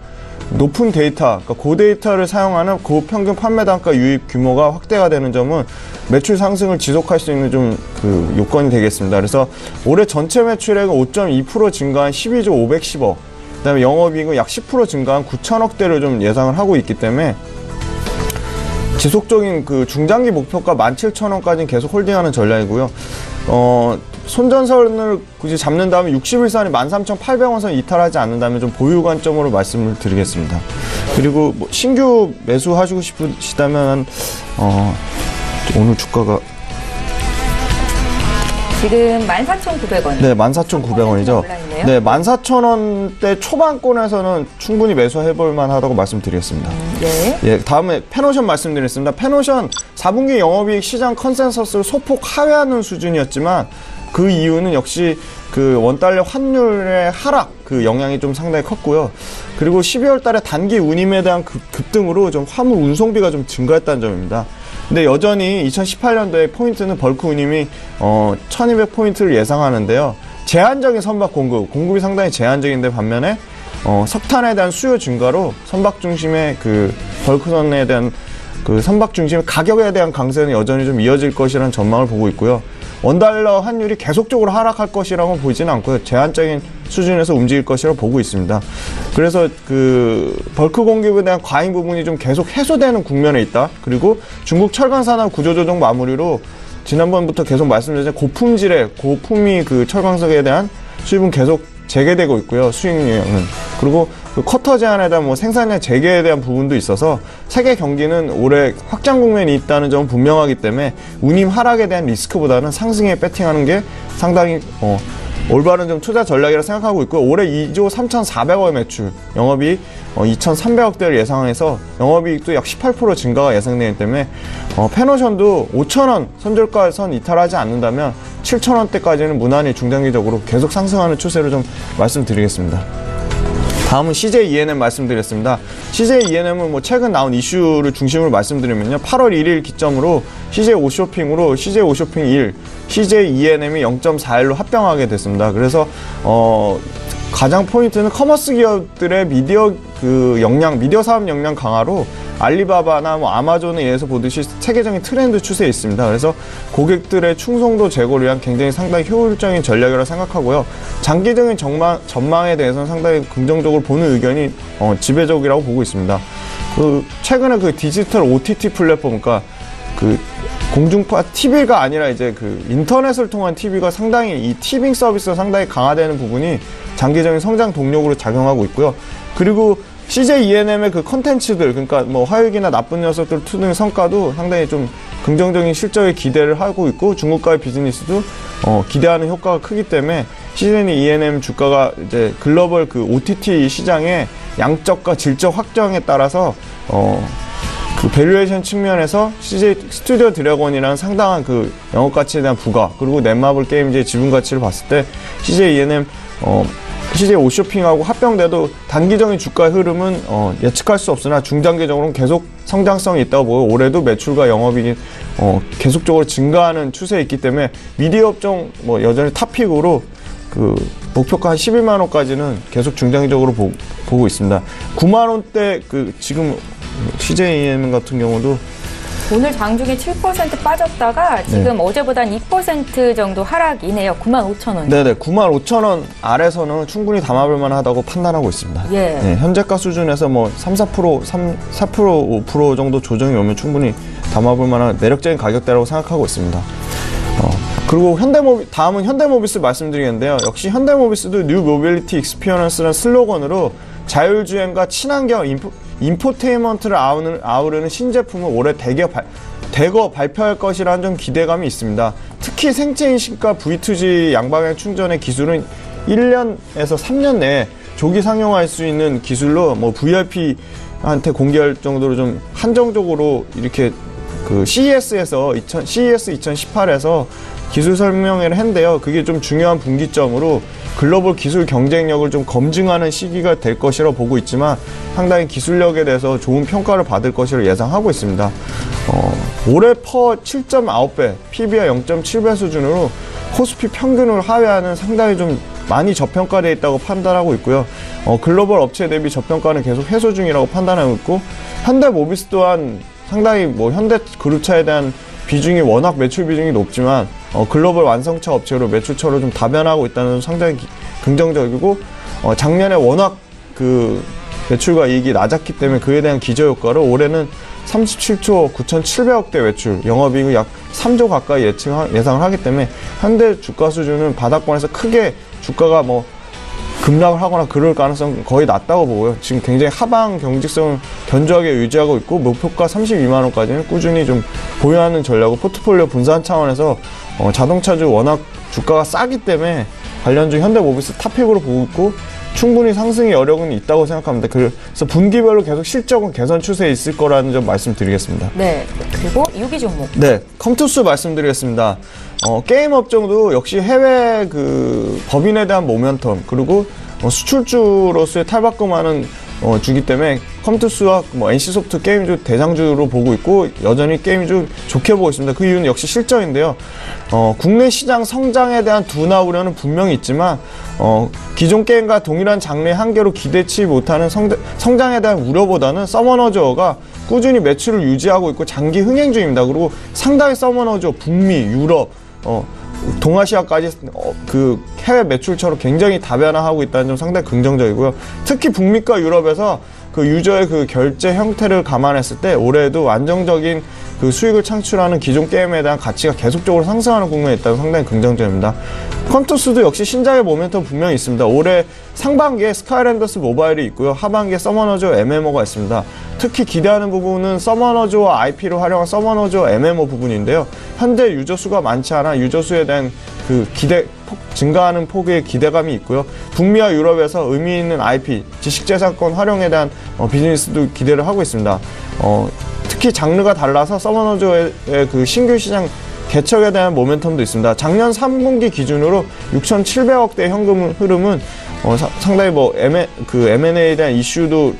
높은 데이터, 그러니까 고데이터를 사용하는 고평균 판매 단가 유입 규모가 확대가 되는 점은 매출 상승을 지속할 수 있는 좀 그 요건이 되겠습니다. 그래서 올해 전체 매출액은 5.2% 증가한 12조 510억, 그다음에 영업이익은 약 10% 증가한 9천억대를 좀 예상을 하고 있기 때문에 지속적인 그 중장기 목표가 17,000원까지는 계속 홀딩하는 전략이고요. 손전선을 굳이 잡는다면 60일선이 13,800원 선 이탈하지 않는다면 좀 보유 관점으로 말씀을 드리겠습니다. 그리고 뭐 신규 매수하시고 싶으시다면 오늘 주가가 지금 14,900원. 네, 14,900원이죠. 네, 14,000원대 초반권에서는 충분히 매수해볼 만하다고 말씀드리겠습니다. 네. 예, 다음에 페노션 말씀드리겠습니다. 페노션 4분기 영업이익 시장 컨센서스를 소폭 하회하는 수준이었지만 그 이유는 역시 그 원달러 환율의 하락 그 영향이 좀 상당히 컸고요. 그리고 12월 달에 단기 운임에 대한 급등으로 좀 화물 운송비가 좀 증가했다는 점입니다. 근데 여전히 2018년도에 포인트는 벌크 운임이 1200포인트를 예상하는데요. 제한적인 선박 공급이 상당히 제한적인데 반면에 석탄에 대한 수요 증가로 선박 중심의 그 벌크선에 대한 그 선박 중심의 가격에 대한 강세는 여전히 좀 이어질 것이라는 전망을 보고 있고요. 원달러 환율이 계속적으로 하락할 것이라고 보이지는 않고요. 제한적인 수준에서 움직일 것이라고 보고 있습니다. 그래서 그 벌크 공급에 대한 과잉 부분이 좀 계속 해소되는 국면에 있다. 그리고 중국 철강 산업 구조조정 마무리로 지난번부터 계속 말씀드렸지만 고품이 그 철강석에 대한 수입은 계속 재개되고 있고요. 수익량은. 그리고 그 쿼터 제한에 대한 뭐 생산량 재개에 대한 부분도 있어서 세계 경기는 올해 확장 국면이 있다는 점은 분명하기 때문에 운임 하락에 대한 리스크보다는 상승에 배팅하는 게 상당히 올바른 좀 투자 전략이라 생각하고 있고요. 올해 2조 3,400억의 매출, 영업이익 2,300억대를 예상해서 영업이익도 약 18% 증가가 예상되기 때문에 페노션도 5,000원 선절가 선 이탈하지 않는다면 7,000원대까지는 무난히 중장기적으로 계속 상승하는 추세로 좀 말씀드리겠습니다. 다음은 CJ E&M 말씀드리겠습니다. CJ E&M은 뭐 최근 나온 이슈를 중심으로 말씀드리면요. 8월 1일 기점으로 CJ 오쇼핑으로 CJ 오쇼핑 1, CJ E&M이 0.41로 합병하게 됐습니다. 그래서 가장 포인트는 커머스 기업들의 미디어 사업 역량 강화로 알리바바나 뭐 아마존에 의해서 보듯이 세계적인 트렌드 추세에 있습니다. 그래서 고객들의 충성도 제고를 위한 굉장히 상당히 효율적인 전략이라고 생각하고요. 장기적인 전망에 대해서는 상당히 긍정적으로 보는 의견이 지배적이라고 보고 있습니다. 최근에 그 디지털 OTT 플랫폼, 그러니까 그 공중파 TV가 아니라 이제 그 인터넷을 통한 TV가 상당히 이 티빙 서비스가 상당히 강화되는 부분이 장기적인 성장 동력으로 작용하고 있고요. 그리고 CJ E&M의 그 컨텐츠들, 그러니까 뭐 화육이나 나쁜 녀석들 2 등 성과도 상당히 좀 긍정적인 실적에 기대를 하고 있고 중국과의 비즈니스도 기대하는 효과가 크기 때문에 CJ E&M 주가가 이제 글로벌 그 OTT 시장의 양적과 질적 확정에 따라서 그 밸류에이션 측면에서 CJ 스튜디오 드래곤이라는 상당한 그 영업 가치에 대한 부가, 그리고 넷마블 게임즈의 지분 가치를 봤을 때 CJ E&M CJ 오쇼핑하고 합병돼도 단기적인 주가 흐름은 예측할 수 없으나 중장기적으로는 계속 성장성이 있다고 보고 올해도 매출과 영업이익이 계속적으로 증가하는 추세에 있기 때문에 미디어 업종 뭐 여전히 탑픽으로 그 목표가 한 11만 원까지는 계속 중장기적으로 보고 있습니다. 9만 원대 그 지금 CJ E&M 같은 경우도 오늘 장중에 7% 빠졌다가 지금 어제보단 2% 정도 하락이네요. 95,000원. 네네, 95,000원 아래서는 충분히 담아볼 만하다고 판단하고 있습니다. 예. 네, 현재가 수준에서 뭐 4% 정도 조정이 오면 충분히 담아볼 만한 매력적인 가격대라고 생각하고 있습니다. 그리고 다음은 현대모비스 말씀드리겠는데요. 역시 현대모비스도 뉴 모빌리티 익스피리언스라는 슬로건으로 자율주행과 친환경 인포테인먼트를 아우르는 신제품을 올해 대거 발표할 것이라는 좀 기대감이 있습니다. 특히 생체인식과 V2G 양방향 충전의 기술은 1년에서 3년 내에 조기 상용할 수 있는 기술로 뭐 VIP 시민한테 공개할 정도로 좀 한정적으로 이렇게 그 CES에서 CES 2018에서 기술 설명회를 했는데요. 그게 좀 중요한 분기점으로 글로벌 기술 경쟁력을 좀 검증하는 시기가 될 것이라 보고 있지만 상당히 기술력에 대해서 좋은 평가를 받을 것이라 예상하고 있습니다. 올해 퍼 7.9배, PBR 0.7배 수준으로 코스피 평균을 하회하는 상당히 좀 많이 저평가되어 있다고 판단하고 있고요. 글로벌 업체 대비 저평가는 계속 해소 중이라고 판단하고 있고, 현대모비스 또한 상당히 뭐 현대그룹차에 대한 비중이 워낙 매출 비중이 높지만 글로벌 완성차 업체로 매출처로 좀 다변화하고 있다는 점 상당히 긍정적이고, 작년에 워낙 그 매출과 이익이 낮았기 때문에 그에 대한 기저효과로 올해는 37조 9,700억대 매출, 영업이익을 약 3조 가까이 예상을 하기 때문에 현대 주가 수준은 바닥권에서 크게 주가가 뭐 급락을 하거나 그럴 가능성 거의 낮다고 보고요. 지금 굉장히 하방 경직성을 견조하게 유지하고 있고, 목표가 32만 원까지는 꾸준히 좀 보유하는 전략을 포트폴리오 분산 차원에서 자동차주 워낙 주가가 싸기 때문에 관련주 현대모비스 탑픽으로 보고 있고, 충분히 상승의 여력은 있다고 생각합니다. 그래서 분기별로 계속 실적은 개선 추세에 있을 거라는 점 말씀드리겠습니다. 네. 그리고 6위 종목. 네. 컴투스 말씀드리겠습니다. 게임 업종도 역시 해외 그 법인에 대한 모멘텀, 그리고 수출주로서의 탈바꿈하는 주기 때문에 컴투스와 뭐 NC소프트 게임주 대장주로 보고 있고, 여전히 게임주 좋게 보고 있습니다. 그 이유는 역시 실적인데요. 국내 시장 성장에 대한 둔화 우려는 분명히 있지만 기존 게임과 동일한 장르의 한계로 기대치 못하는 성장에 대한 우려보다는 서머너즈가 꾸준히 매출을 유지하고 있고 장기 흥행 중입니다. 그리고 상당히 서머너즈 북미, 유럽, 동아시아까지 그 해외 매출처로 굉장히 다변화하고 있다는 점 상당히 긍정적이고요. 특히 북미과 유럽에서 그 유저의 그 결제 형태를 감안했을 때 올해에도 안정적인 그 수익을 창출하는 기존 게임에 대한 가치가 계속적으로 상승하는 국면에 있다는 상당히 긍정적입니다. 컴투스도 역시 신작의 모멘텀 분명히 있습니다. 올해 상반기에 스카이랜더스 모바일이 있고요. 하반기에 서머너즈 MMO가 있습니다. 특히 기대하는 부분은 서머너즈와 IP를 활용한 서머너즈 MMO 부분인데요. 현재 유저 수가 많지 않아 유저 수에 대한 그 증가하는 폭의 기대감이 있고요. 북미와 유럽에서 의미 있는 IP, 지식재산권 활용에 대한 비즈니스도 기대를 하고 있습니다. 특히 장르가 달라서 서머너즈의 그 신규 시장 개척에 대한 모멘텀도 있습니다. 작년 3분기 기준으로 6,700억대 현금 흐름은 상당히 뭐 M&A에 대한 이슈도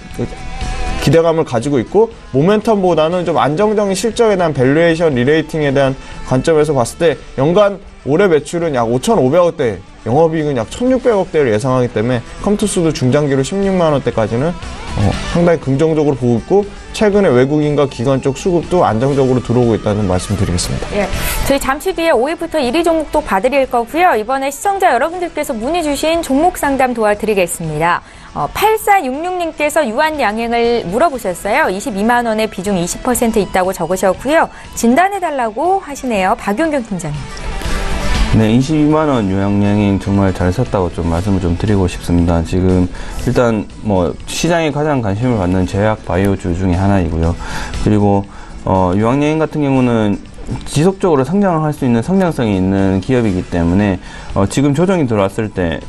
기대감을 가지고 있고, 모멘텀보다는 좀 안정적인 실적에 대한 밸류에이션 리레이팅에 대한 관점에서 봤을 때 연간 올해 매출은 약 5,500억대, 영업이익은 약 1,600억대를 예상하기 때문에 컴투스도 중장기로 16만 원대까지는 상당히 긍정적으로 보고 있고, 최근에 외국인과 기관 쪽 수급도 안정적으로 들어오고 있다는 말씀드리겠습니다. 예, 저희 잠시 뒤에 5위부터 1위 종목도 봐드릴 거고요. 이번에 시청자 여러분들께서 문의 주신 종목 상담 도와드리겠습니다. 8466님께서 유한양행을 물어보셨어요. 22만 원의 비중 20% 있다고 적으셨고요. 진단해달라고 하시네요. 박윤경 팀장님. 네, 22만 원 유한양행 정말 잘 샀다고 좀 말씀을 좀 드리고 싶습니다. 지금 일단 뭐 시장에 가장 관심을 받는 제약 바이오주 중에 하나이고요. 그리고 유한양행 같은 경우는 지속적으로 성장을 할 수 있는 성장성이 있는 기업이기 때문에 지금 조정이 들어왔을 때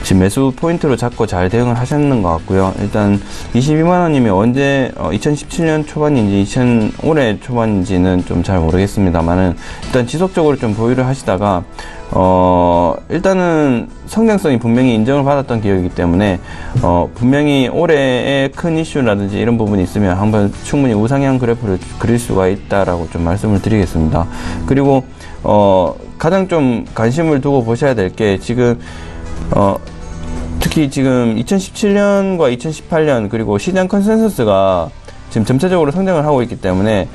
지금 매수 포인트로 잡고 잘 대응을 하셨는 것 같고요. 일단 22만 원이면 언제 2017년 초반인지 올해 초반인지는 좀 잘 모르겠습니다만은 일단 지속적으로 좀 보유를 하시다가 일단은 성장성이 분명히 인정을 받았던 기업이기 때문에 분명히 올해의 큰 이슈라든지 이런 부분이 있으면 한번 충분히 우상향 그래프를 그릴 수가 있다라고 좀 말씀을 드리겠습니다. 그리고 가장 좀 관심을 두고 보셔야 될 게 지금 특히 지금 2017년과 2018년 그리고 시장 컨센서스가 지금 점차적으로 성장을 하고 있기 때문에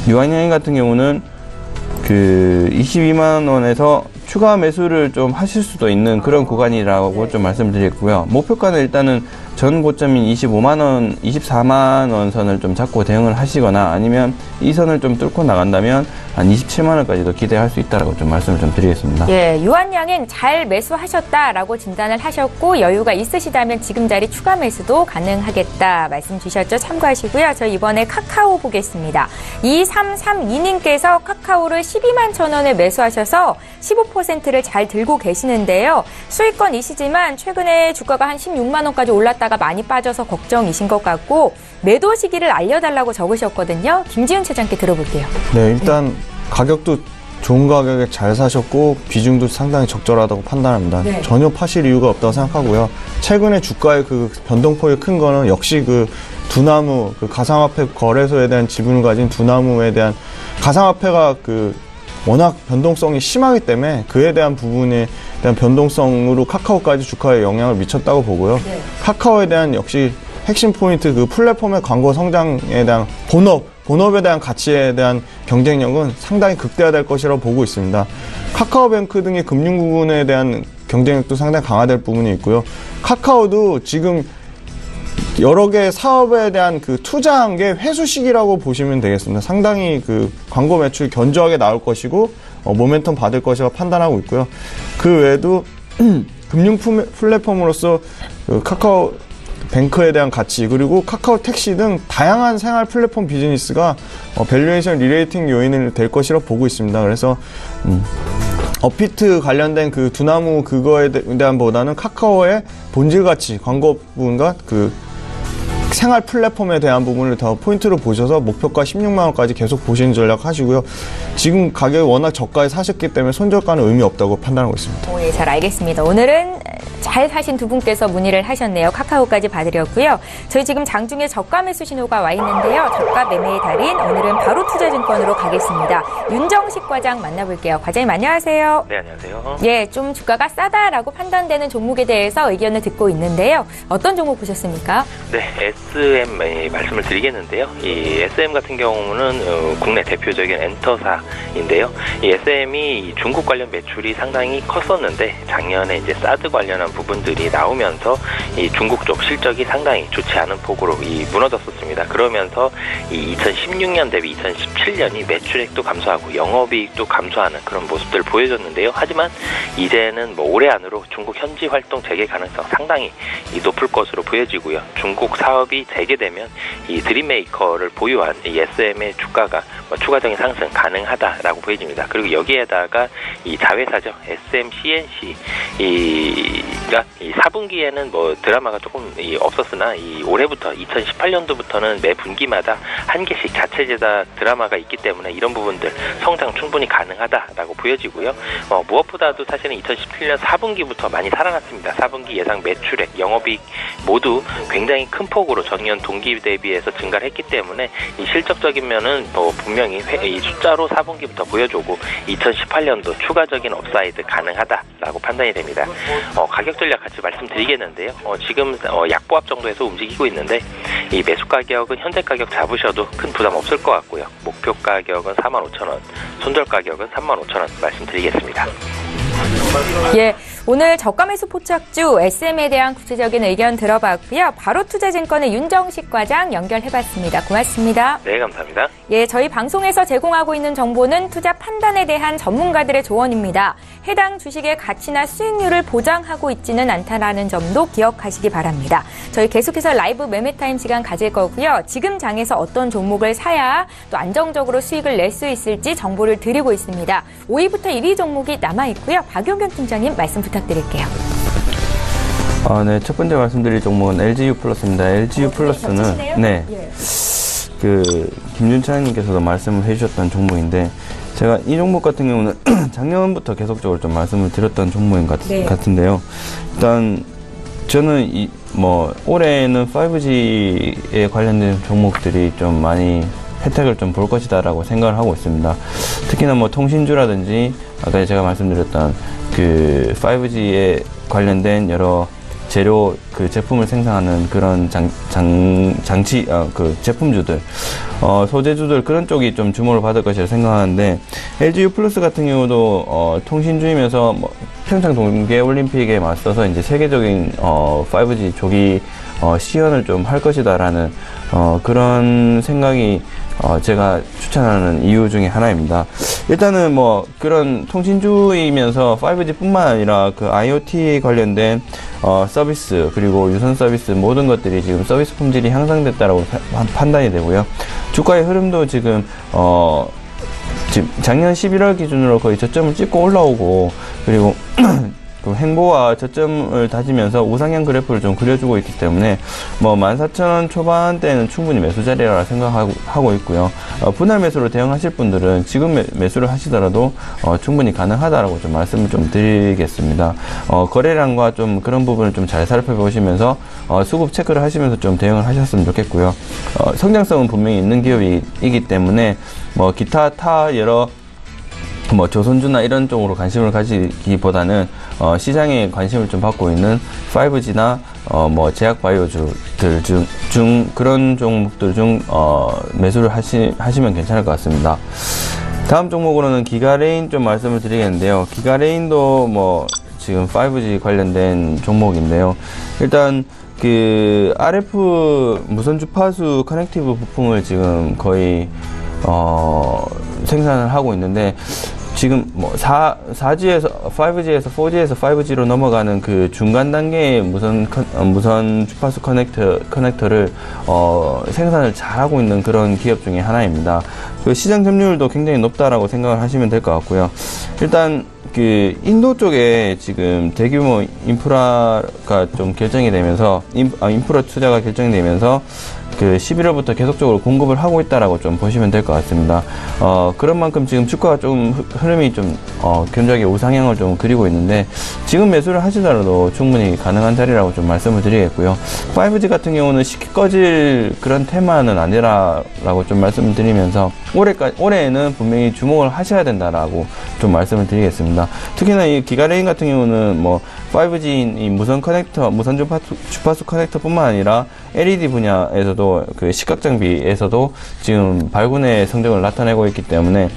유한양행 같은 경우는 그 22만 원에서 추가 매수를 좀 하실 수도 있는 그런 구간이라고 좀 말씀을 드렸고요. 목표가는 일단은 전 고점인 25만 원, 24만 원 선을 좀 잡고 대응을 하시거나 아니면 이 선을 좀 뚫고 나간다면 한 27만 원까지도 기대할 수 있다라고 좀 말씀을 좀 드리겠습니다. 예, 유한양행 잘 매수하셨다라고 진단을 하셨고 여유가 있으시다면 지금 자리 추가 매수도 가능하겠다 말씀 주셨죠. 참고하시고요. 저희 이번에 카카오 보겠습니다. 2332님께서 카카오를 12만 1,000원에 매수하셔서 15% 40%를 잘 들고 계시는데요. 수익권 이시지만 최근에 주가가 한 16만 원까지 올랐다가 많이 빠져서 걱정이신 것 같고 매도 시기를 알려달라고 적으셨거든요. 김지훈 차장께 들어볼게요. 네, 일단 가격도 좋은 가격에 잘 사셨고 비중도 상당히 적절하다고 판단합니다. 네. 전혀 파실 이유가 없다고 생각하고요. 최근에 주가의 그 변동폭이 큰 거는 역시 그 두나무, 그 가상화폐 거래소에 대한 지분을 가진 두나무에 대한 가상화폐가 그 워낙 변동성이 심하기 때문에 그에 대한 부분에 대한 변동성으로 카카오까지 주가에 영향을 미쳤다고 보고요. 네. 카카오에 대한 역시 핵심 포인트 그 플랫폼의 광고 성장에 대한 본업에 대한 가치에 대한 경쟁력은 상당히 극대화될 것이라고 보고 있습니다. 카카오뱅크 등의 금융 부분에 대한 경쟁력도 상당히 강화될 부분이 있고요. 카카오도 지금 여러 개의 사업에 대한 그 투자한 게 회수 시기라고 보시면 되겠습니다. 상당히 그 광고 매출이 견조하게 나올 것이고 모멘텀 받을 것이라고 판단하고 있고요. 그 외에도 금융 플랫폼으로서 그 카카오 뱅크에 대한 가치 그리고 카카오 택시 등 다양한 생활 플랫폼 비즈니스가 밸류에이션 리레이팅 요인이 될 것이라고 보고 있습니다. 그래서 업비트 관련된 그 두나무 그거에 대한 보다는 카카오의 본질 가치 광고 부분과 그 생활 플랫폼에 대한 부분을 더 포인트로 보셔서 목표가 16만 원까지 계속 보시는 전략 하시고요. 지금 가격이 워낙 저가에 사셨기 때문에 손절가는 의미 없다고 판단하고 있습니다. 네, 잘 알겠습니다. 오늘은 잘 사신 두 분께서 문의를 하셨네요. 카카오까지 봐드렸고요. 저희 지금 장중에 저가 매수 신호가 와 있는데요. 저가 매매의 달인 오늘은 바로 투자증권으로 가겠습니다. 윤정식 과장 만나볼게요. 과장님 안녕하세요. 네, 안녕하세요. 예, 좀 주가가 싸다라고 판단되는 종목에 대해서 의견을 듣고 있는데요. 어떤 종목 보셨습니까? 네, SM 말씀을 드리겠는데요. 이 SM 같은 경우는 국내 대표적인 엔터사인데요. 이 SM이 중국 관련 매출이 상당히 컸었는데 작년에 이제 사드 관련한 부분들이 나오면서 이 중국 쪽 실적이 상당히 좋지 않은 폭으로 무너졌었습니다. 그러면서 이 2016년 대비 2017년이 매출액도 감소하고 영업이익도 감소하는 그런 모습들을 보여줬는데요. 하지만 이제는 뭐 올해 안으로 중국 현지 활동 재개 가능성 상당히 높을 것으로 보여지고요. 중국 사업이 재개되면 이 드림메이커를 보유한 이 SM의 주가가 추가적인 상승 가능하다라고 보여집니다. 그리고 여기에다가 이 자회사죠. SM CNC가 이 4분기에는 뭐 드라마가 조금 없었으나 이 올해부터 2018년도부터는 매 분기마다 한 개씩 자체 제작 드라마가 있기 때문에 이런 부분들 성장 충분히 가능하다라고 보여지고요. 무엇보다도 사실은 2017년 4분기부터 많이 살아났습니다. 4분기 예상 매출액, 영업이익 모두 굉장히 큰 폭으로 전년 동기 대비해서 증가를 했기 때문에 이 실적적인 면은 분명히 이 숫자로 4분기부터 보여주고 2018년도 추가적인 업사이드 가능하다라고 판단이 됩니다. 가격 전략 같이 말씀드리겠는데요. 지금 약보합 정도에서 움직이고 있는데 이 매수 가격은 현재 가격 잡으셔도 큰 부담 없을 것 같고요. 목표 가격은 45,000원, 손절 가격은 35,000원 말씀드리겠습니다. 예, 오늘 저가 매수 포착주 SM에 대한 구체적인 의견 들어봤고요. 바로 투자증권의 윤정식 과장 연결해봤습니다. 고맙습니다. 네, 감사합니다. 예, 저희 방송에서 제공하고 있는 정보는 투자 판단에 대한 전문가들의 조언입니다. 해당 주식의 가치나 수익률을 보장하고 있지는 않다라는 점도 기억하시기 바랍니다. 저희 계속해서 라이브 매매타임 시간 가질 거고요. 지금 장에서 어떤 종목을 사야 또 안정적으로 수익을 낼 수 있을지 정보를 드리고 있습니다. 5위부터 1위 종목이 남아있고요. 박용경 팀장님 말씀 부탁드릴게요. 네, 첫 번째 말씀드릴 종목은 LGU 플러스입니다. LGU 플러스는 네, 그 김준찬님께서도 말씀을 해주셨던 종목인데 제가 이 종목 같은 경우는 작년부터 계속적으로 좀 말씀을 드렸던 종목인 같은데요. 일단 저는 올해는 5G에 관련된 종목들이 좀 많이 혜택을 좀 볼 것이다라고 생각을 하고 있습니다. 특히나 통신주라든지 아까 제가 말씀드렸던 그 5G에 관련된 여러 재료 그 제품을 생산하는 그런 장치 그 제품주들 소재주들 그런 쪽이 좀 주목을 받을 것이라 생각하는데 LGU 플러스 같은 경우도 통신주이면서 평창 동계올림픽에 맞서서 이제 세계적인 5G 조기 시연을 좀 할 것이다라는 그런 생각이 제가 추천하는 이유 중에 하나입니다. 일단은 그런 통신주이면서 5G뿐만 아니라 그 IoT 관련된 서비스 그리고 유선 서비스 모든 것들이 지금 서비스 품질이 향상됐다라고 판단이 되고요. 주가의 흐름도 지금 지금 작년 11월 기준으로 거의 저점을 찍고 올라오고, 그리고 그 행보와 저점을 다지면서 우상향 그래프를 좀 그려주고 있기 때문에 뭐 14,000원 초반대는 충분히 매수 자리라 생각하고 있고요. 분할 매수로 대응하실 분들은 지금 매수를 하시더라도 충분히 가능하다라고 좀 말씀을 좀 드리겠습니다. 거래량과 좀 그런 부분을 좀 잘 살펴보시면서 수급 체크를 하시면서 좀 대응을 하셨으면 좋겠고요. 성장성은 분명히 있는 기업이기 때문에 뭐 기타 여러 뭐 조선주나 이런 쪽으로 관심을 가지기보다는 시장에 관심을 좀 받고 있는 5G나 뭐 제약바이오주들 중 그런 종목들 중 매수를 하시면 괜찮을 것 같습니다. 다음 종목으로는 기가레인 좀 말씀을 드리겠는데요. 기가레인도 뭐 지금 5G 관련된 종목인데요. 일단 그 RF 무선 주파수 커넥티브 부품을 지금 거의 생산을 하고 있는데, 지금 뭐 4G에서 5G에서 4G에서 5G로 넘어가는 그 중간 단계의 무선 주파수 커넥터를 생산을 잘하고 있는 그런 기업 중에 하나입니다. 그 시장 점유율도 굉장히 높다라고 생각을 하시면 될 것 같고요. 일단 그 인도 쪽에 지금 대규모 인프라가 좀 결정이 되면서 인프라 투자가 결정이 되면서 그 11월부터 계속적으로 공급을 하고 있다라고 좀 보시면 될 것 같습니다. 그런 만큼 지금 주가가 좀 흐름이 좀 견조하게 우상향을 좀 그리고 있는데, 지금 매수를 하시더라도 충분히 가능한 자리라고 좀 말씀을 드리겠고요. 5G 같은 경우는 쉽게 꺼질 그런 테마는 아니라라고 좀 말씀을 드리면서 올해에는 분명히 주목을 하셔야 된다라고 좀 말씀을 드리겠습니다. 특히나 이 기가레인 같은 경우는 뭐 5G 이 무선 주파수 커넥터뿐만 아니라 LED 분야에서도 그 시각 장비에서도 지금 발군의 성적을 나타내고 있기 때문에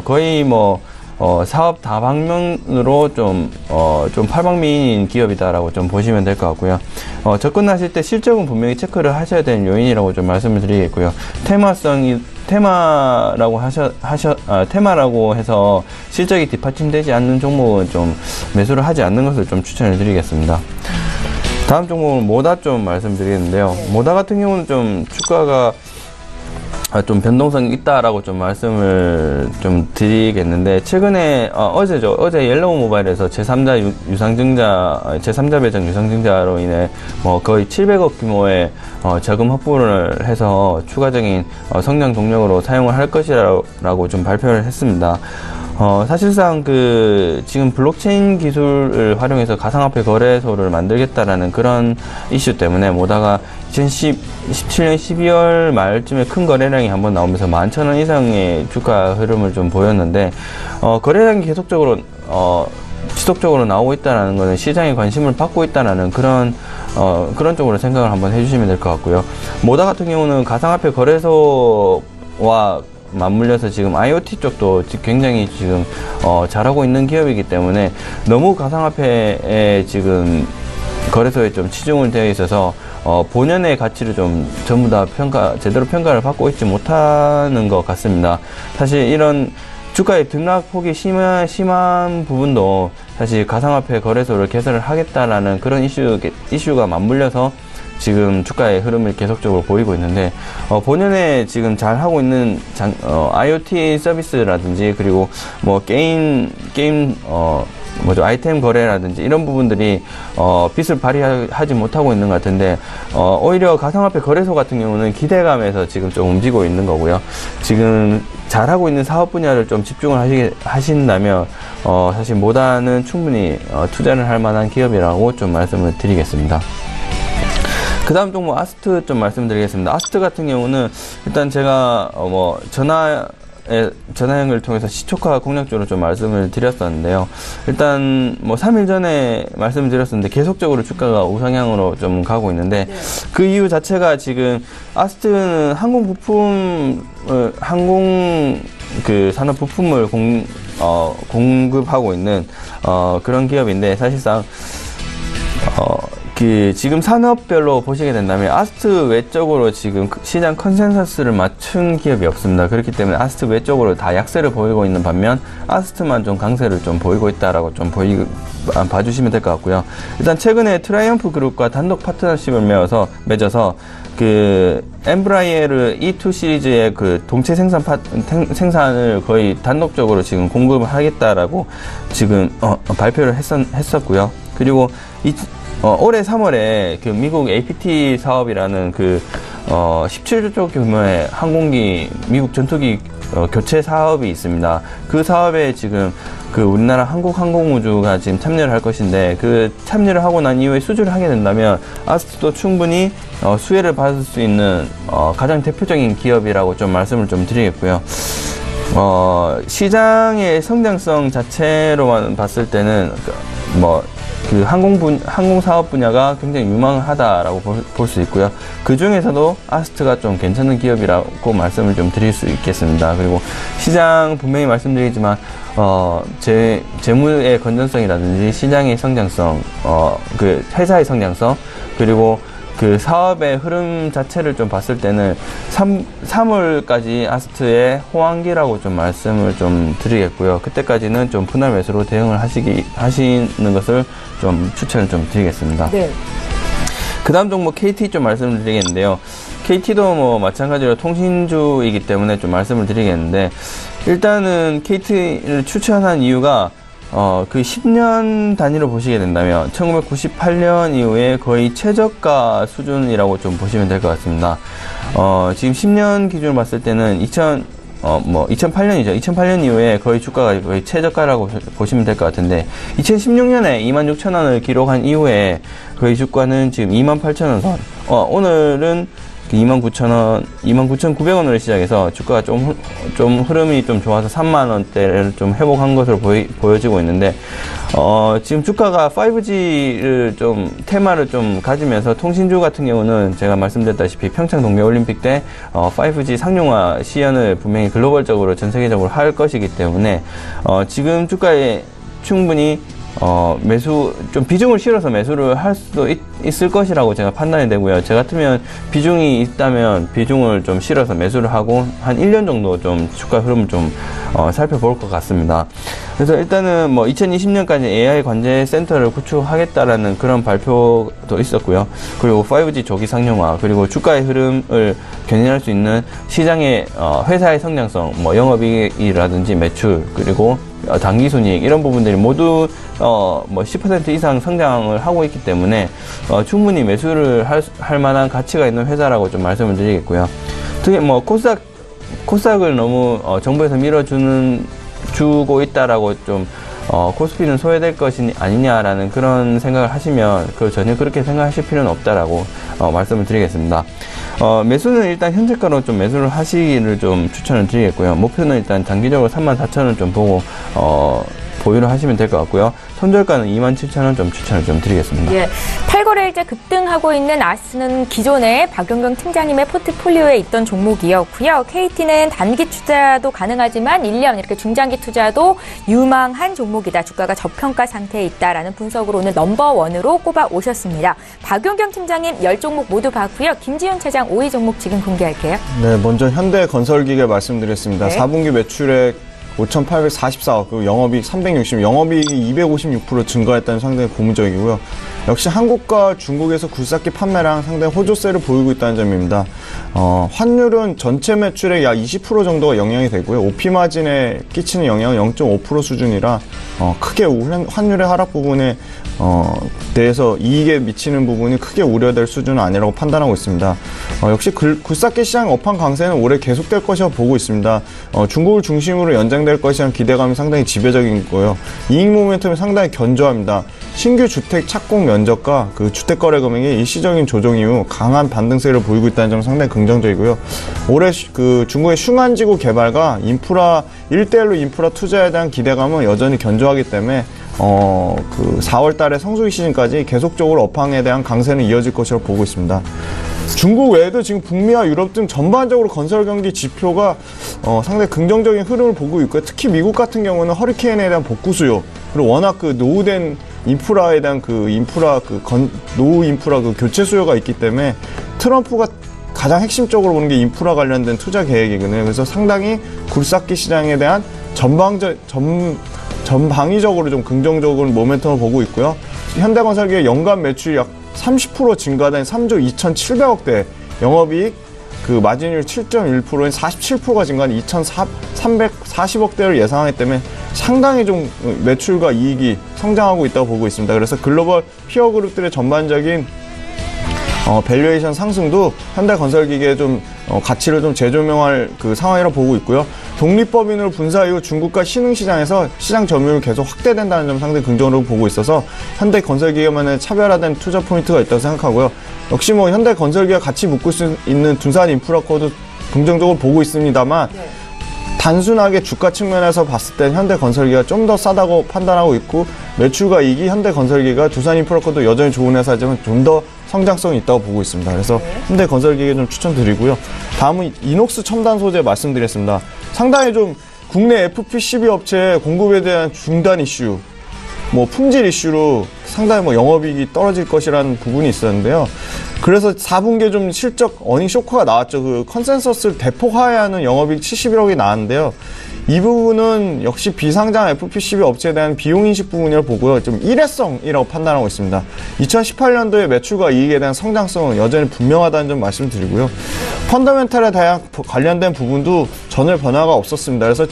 거의 뭐 사업 다방면으로 좀 팔방미인인 기업이다라고 좀 보시면 될 것 같고요. 접근하실 때 실적은 분명히 체크를 하셔야 되는 요인이라고 좀 말씀을 드리겠고요. 테마라고 해서 실적이 뒷받침되지 않는 종목은 좀 매수를 하지 않는 것을 좀 추천을 드리겠습니다. 다음 종목은 모다 좀 말씀드리겠는데요. 모다 같은 경우는 좀 주가가 좀 변동성이 있다라고 좀 말씀을 좀 드리겠는데, 최근에 어제 옐로우 모바일에서 제3자 배당 유상증자로 인해 뭐 거의 700억 규모의 자금 확보를 해서 추가적인 성장 동력으로 사용을 할 것이라고 좀 발표를 했습니다. 사실상 지금 블록체인 기술을 활용해서 가상화폐 거래소를 만들겠다라는 그런 이슈 때문에 모다가 2017년 12월 말쯤에 큰 거래량이 한번 나오면서 11,000원 이상의 주가 흐름을 좀 보였는데, 거래량이 계속적으로 지속적으로 나오고 있다는 것은 시장에 관심을 받고 있다는 그런 쪽으로 생각을 한번 해주시면 될 것 같고요. 모다 같은 경우는 가상화폐 거래소와 맞물려서 지금 IoT 쪽도 굉장히 지금 잘하고 있는 기업이기 때문에 너무 가상화폐에 지금 거래소에 좀 치중을 되어 있어서 본연의 가치를 좀 전부 다 제대로 평가를 받고 있지 못하는 것 같습니다. 사실 이런 주가의 등락폭이 심한 부분도 사실 가상화폐 거래소를 개설을 하겠다라는 그런 이슈가 맞물려서 지금 주가의 흐름을 계속적으로 보이고 있는데, 본연에 지금 잘 하고 있는 IoT 서비스라든지, 그리고 뭐 게임 아이템 거래라든지 이런 부분들이 빛을 발휘하지 못하고 있는 것 같은데, 오히려 가상화폐 거래소 같은 경우는 기대감에서 지금 좀 움직이고 있는 거고요. 지금 잘하고 있는 사업 분야를 좀 집중을 하신다면 사실 모다는 충분히 투자를 할 만한 기업이라고 좀 말씀을 드리겠습니다. 그 다음 종목 아스트 좀 말씀드리겠습니다. 아스트 같은 경우는 일단 제가 전화형을 통해서 시초가 공략적으로 좀 말씀을 드렸었는데요. 일단 뭐 3일 전에 말씀을 드렸었는데 계속적으로 주가가 우상향으로 좀 가고 있는데, 그 이유 자체가 지금 아스트는 항공 산업 부품을 공급하고 있는 그런 기업인데, 사실상 지금 산업별로 보시게 된다면 아스트 외적으로 지금 시장 컨센서스를 맞춘 기업이 없습니다. 그렇기 때문에 아스트 외적으로 다 약세를 보이고 있는 반면 아스트만 좀 강세를 좀 보이고 있다라고 좀 봐주시면 될 것 같고요. 일단 최근에 트라이언프 그룹과 단독 파트너십을 맺어서 그 엠브라이에르 E2 시리즈의 그 동체 생산을 거의 단독적으로 지금 공급을 하겠다라고 지금 발표를 했었고요. 그리고 올해 3월에 그 미국 APT 사업이라는 그 17조 쪽 규모의 항공기 미국 전투기 교체 사업이 있습니다. 그 사업에 지금 그 우리나라 한국항공우주가 지금 참여를 할 것인데, 그 참여를 하고 난 이후에 수주를 하게 된다면 아스트도 충분히 수혜를 받을 수 있는 가장 대표적인 기업이라고 좀 말씀을 좀 드리겠고요. 시장의 성장성 자체로만 봤을 때는 그 항공 사업 분야가 굉장히 유망하다라고 볼 수 있고요. 그 중에서도 아스트가 좀 괜찮은 기업이라고 말씀을 좀 드릴 수 있겠습니다. 그리고 시장 분명히 말씀드리지만 재무의 건전성이라든지 시장의 성장성, 그 회사의 성장성, 그리고 그 사업의 흐름 자체를 좀 봤을 때는 3월까지 아스트의 호황기라고 좀 말씀을 좀 드리겠고요. 그때까지는 좀 분할 매수로 대응을 하시는 것을 좀 추천을 좀 드리겠습니다. 네. 그 다음 종목 KT 좀 말씀을 드리겠는데요. KT도 마찬가지로 통신주이기 때문에 좀 말씀을 드리겠는데, 일단은 KT를 추천한 이유가 그 10년 단위로 보시게 된다면 1998년 이후에 거의 최저가 수준이라고 좀 보시면 될 것 같습니다. 지금 10년 기준으로 봤을 때는 2008년이죠. 2008년 이후에 거의 주가가 거의 최저가라고 보시면 될 것 같은데, 2016년에 26,000원을 기록한 이후에 거의 주가는 지금 28,000원 선. 오늘은 29,000원, 29,900원으로 시작해서 주가가 좀 흐름이 좀 좋아서 3만원대를 좀 회복한 것으로 보여지고 있는데, 지금 주가가 5G를 테마를 좀 가지면서, 통신주 같은 경우는 제가 말씀드렸다시피 평창 동계올림픽 때 5G 상용화 시연을 분명히 글로벌적으로 전 세계적으로 할 것이기 때문에, 지금 주가에 충분히 좀 비중을 실어서 매수를 할 수도 있을 것이라고 제가 판단이 되고요. 제 같으면 비중이 있다면 비중을 좀 실어서 매수를 하고 한 1년 정도 좀 주가 흐름을 좀 살펴볼 것 같습니다. 그래서 일단은 2020년까지 AI 관제 센터를 구축하겠다라는 그런 발표도 있었고요. 그리고 5G 조기 상용화, 그리고 주가의 흐름을 견인할 수 있는 시장의 회사의 성장성, 영업이익이라든지 매출, 그리고 당기순이익, 이런 부분들이 모두 10% 이상 성장을 하고 있기 때문에 충분히 매수를 할 만한 가치가 있는 회사라고 좀 말씀을 드리겠고요. 특히 코스닥을 너무 정부에서 밀어주고 있다라고 좀 코스피는 소외될 것이 아니냐라는 그런 생각을 하시면 전혀 그렇게 생각하실 필요는 없다라고 말씀을 드리겠습니다. 매수는 일단 현재가로 좀 매수를 하시기를 좀 추천을 드리겠고요. 목표는 일단 단기적으로 34,000원 좀 보고 보유를 하시면 될 것 같고요. 손절가는 27,000원 좀 추천을 좀 드리겠습니다. 예, 8거래일째 급등하고 있는 아스는 기존에 박용경 팀장님의 포트폴리오에 있던 종목이었고요. KT는 단기 투자도 가능하지만 1년 이렇게 중장기 투자도 유망한 종목이다. 주가가 저평가 상태에 있다라는 분석으로 오늘 넘버원으로 꼽아 오셨습니다. 박용경 팀장님 10종목 모두 봤고요. 김지훈 차장 5위 종목 지금 공개할게요. 네, 먼저 현대건설기계 말씀드렸습니다. 네. 4분기 매출액 5,844억, 그리고 영업이익 360, 영업이익이 256% 증가했다는 상당히 고무적이고요. 역시 한국과 중국에서 굴삭기 판매량 상당히 호조세를 보이고 있다는 점입니다. 환율은 전체 매출의 약 20% 정도가 영향이 되고요. OP마진에 끼치는 영향은 0.5% 수준이라 크게 환율의 하락 부분에 대해서 이익에 미치는 부분이 크게 우려될 수준은 아니라고 판단하고 있습니다. 역시 굴삭기 시장 업황 강세는 올해 계속될 것이라고 보고 있습니다. 중국을 중심으로 연장될 것이라는 기대감이 상당히 지배적이고요. 이익 모멘텀이 상당히 견조합니다. 신규 주택 착공 면적과 그 주택 거래 금액의 일시적인 조정 이후 강한 반등세를 보이고 있다는 점 상당히 긍정적이고요. 올해 그 중국의 슝안지구 개발과 인프라 1대1로 인프라 투자에 대한 기대감은 여전히 견조하기 때문에 그 4월 달에 성수기 시즌까지 계속적으로 업황에 대한 강세는 이어질 것이라고 보고 있습니다. 중국 외에도 지금 북미와 유럽 등 전반적으로 건설 경기 지표가 상당히 긍정적인 흐름을 보고 있고요. 특히 미국 같은 경우는 허리케인에 대한 복구 수요, 그리고 워낙 그 노후된 인프라에 대한 노후 인프라 교체 수요가 있기 때문에 트럼프가 가장 핵심적으로 보는 게 인프라 관련된 투자 계획이거든요. 그래서 상당히 굴삭기 시장에 대한 전방위적으로 좀 긍정적인 모멘텀을 보고 있고요. 현대건설기의 연간 매출이 약 30% 증가된 3조 2,700억대, 영업이익 그 마진율 7.1%인 47%가 증가한 2,340억대를 예상하기 때문에 상당히 좀 매출과 이익이 성장하고 있다고 보고 있습니다. 그래서 글로벌 피어 그룹들의 전반적인 밸류에이션 상승도 현대건설기계의 좀 가치를 좀 재조명할 그 상황이라고 보고 있고요. 독립법인으로 분사 이후 중국과 신흥시장에서 시장 점유율이 계속 확대된다는 점 상당히 긍정적으로 보고 있어서 현대건설기계만의 차별화된 투자 포인트가 있다고 생각하고요. 역시 뭐 현대건설기가 같이 묶을 수 있는 두산인프라코도 긍정적으로 보고 있습니다만 단순하게 주가 측면에서 봤을 때 현대건설기가 좀 더 싸다고 판단하고 있고, 매출과 이익이 현대건설기가 두산인프라코도 여전히 좋은 회사지만 좀 더 성장성이 있다고 보고 있습니다. 그래서 현대건설기계 좀 추천드리고요. 다음은 이녹스 첨단 소재 말씀드리겠습니다. 상당히 좀 국내 FP12 업체의 공급에 대한 중단 이슈, 뭐 품질 이슈로 상당히 뭐 영업이익이 떨어질 것이라는 부분이 있었는데요. 그래서 4분기에 좀 실적 어닝 쇼크가 나왔죠. 그 컨센서스를 대폭 하회하는 영업이익 71억이 나왔는데요. 이 부분은 역시 비상장 FP12 업체에 대한 비용인식 부분이라고 보고요. 좀 일회성이라고 판단하고 있습니다. 2018년도에 매출과 이익에 대한 성장성은 여전히 분명하다는 점 말씀드리고요. 펀더멘탈에 대한 관련된 부분도 전혀 변화가 없었습니다. 그래서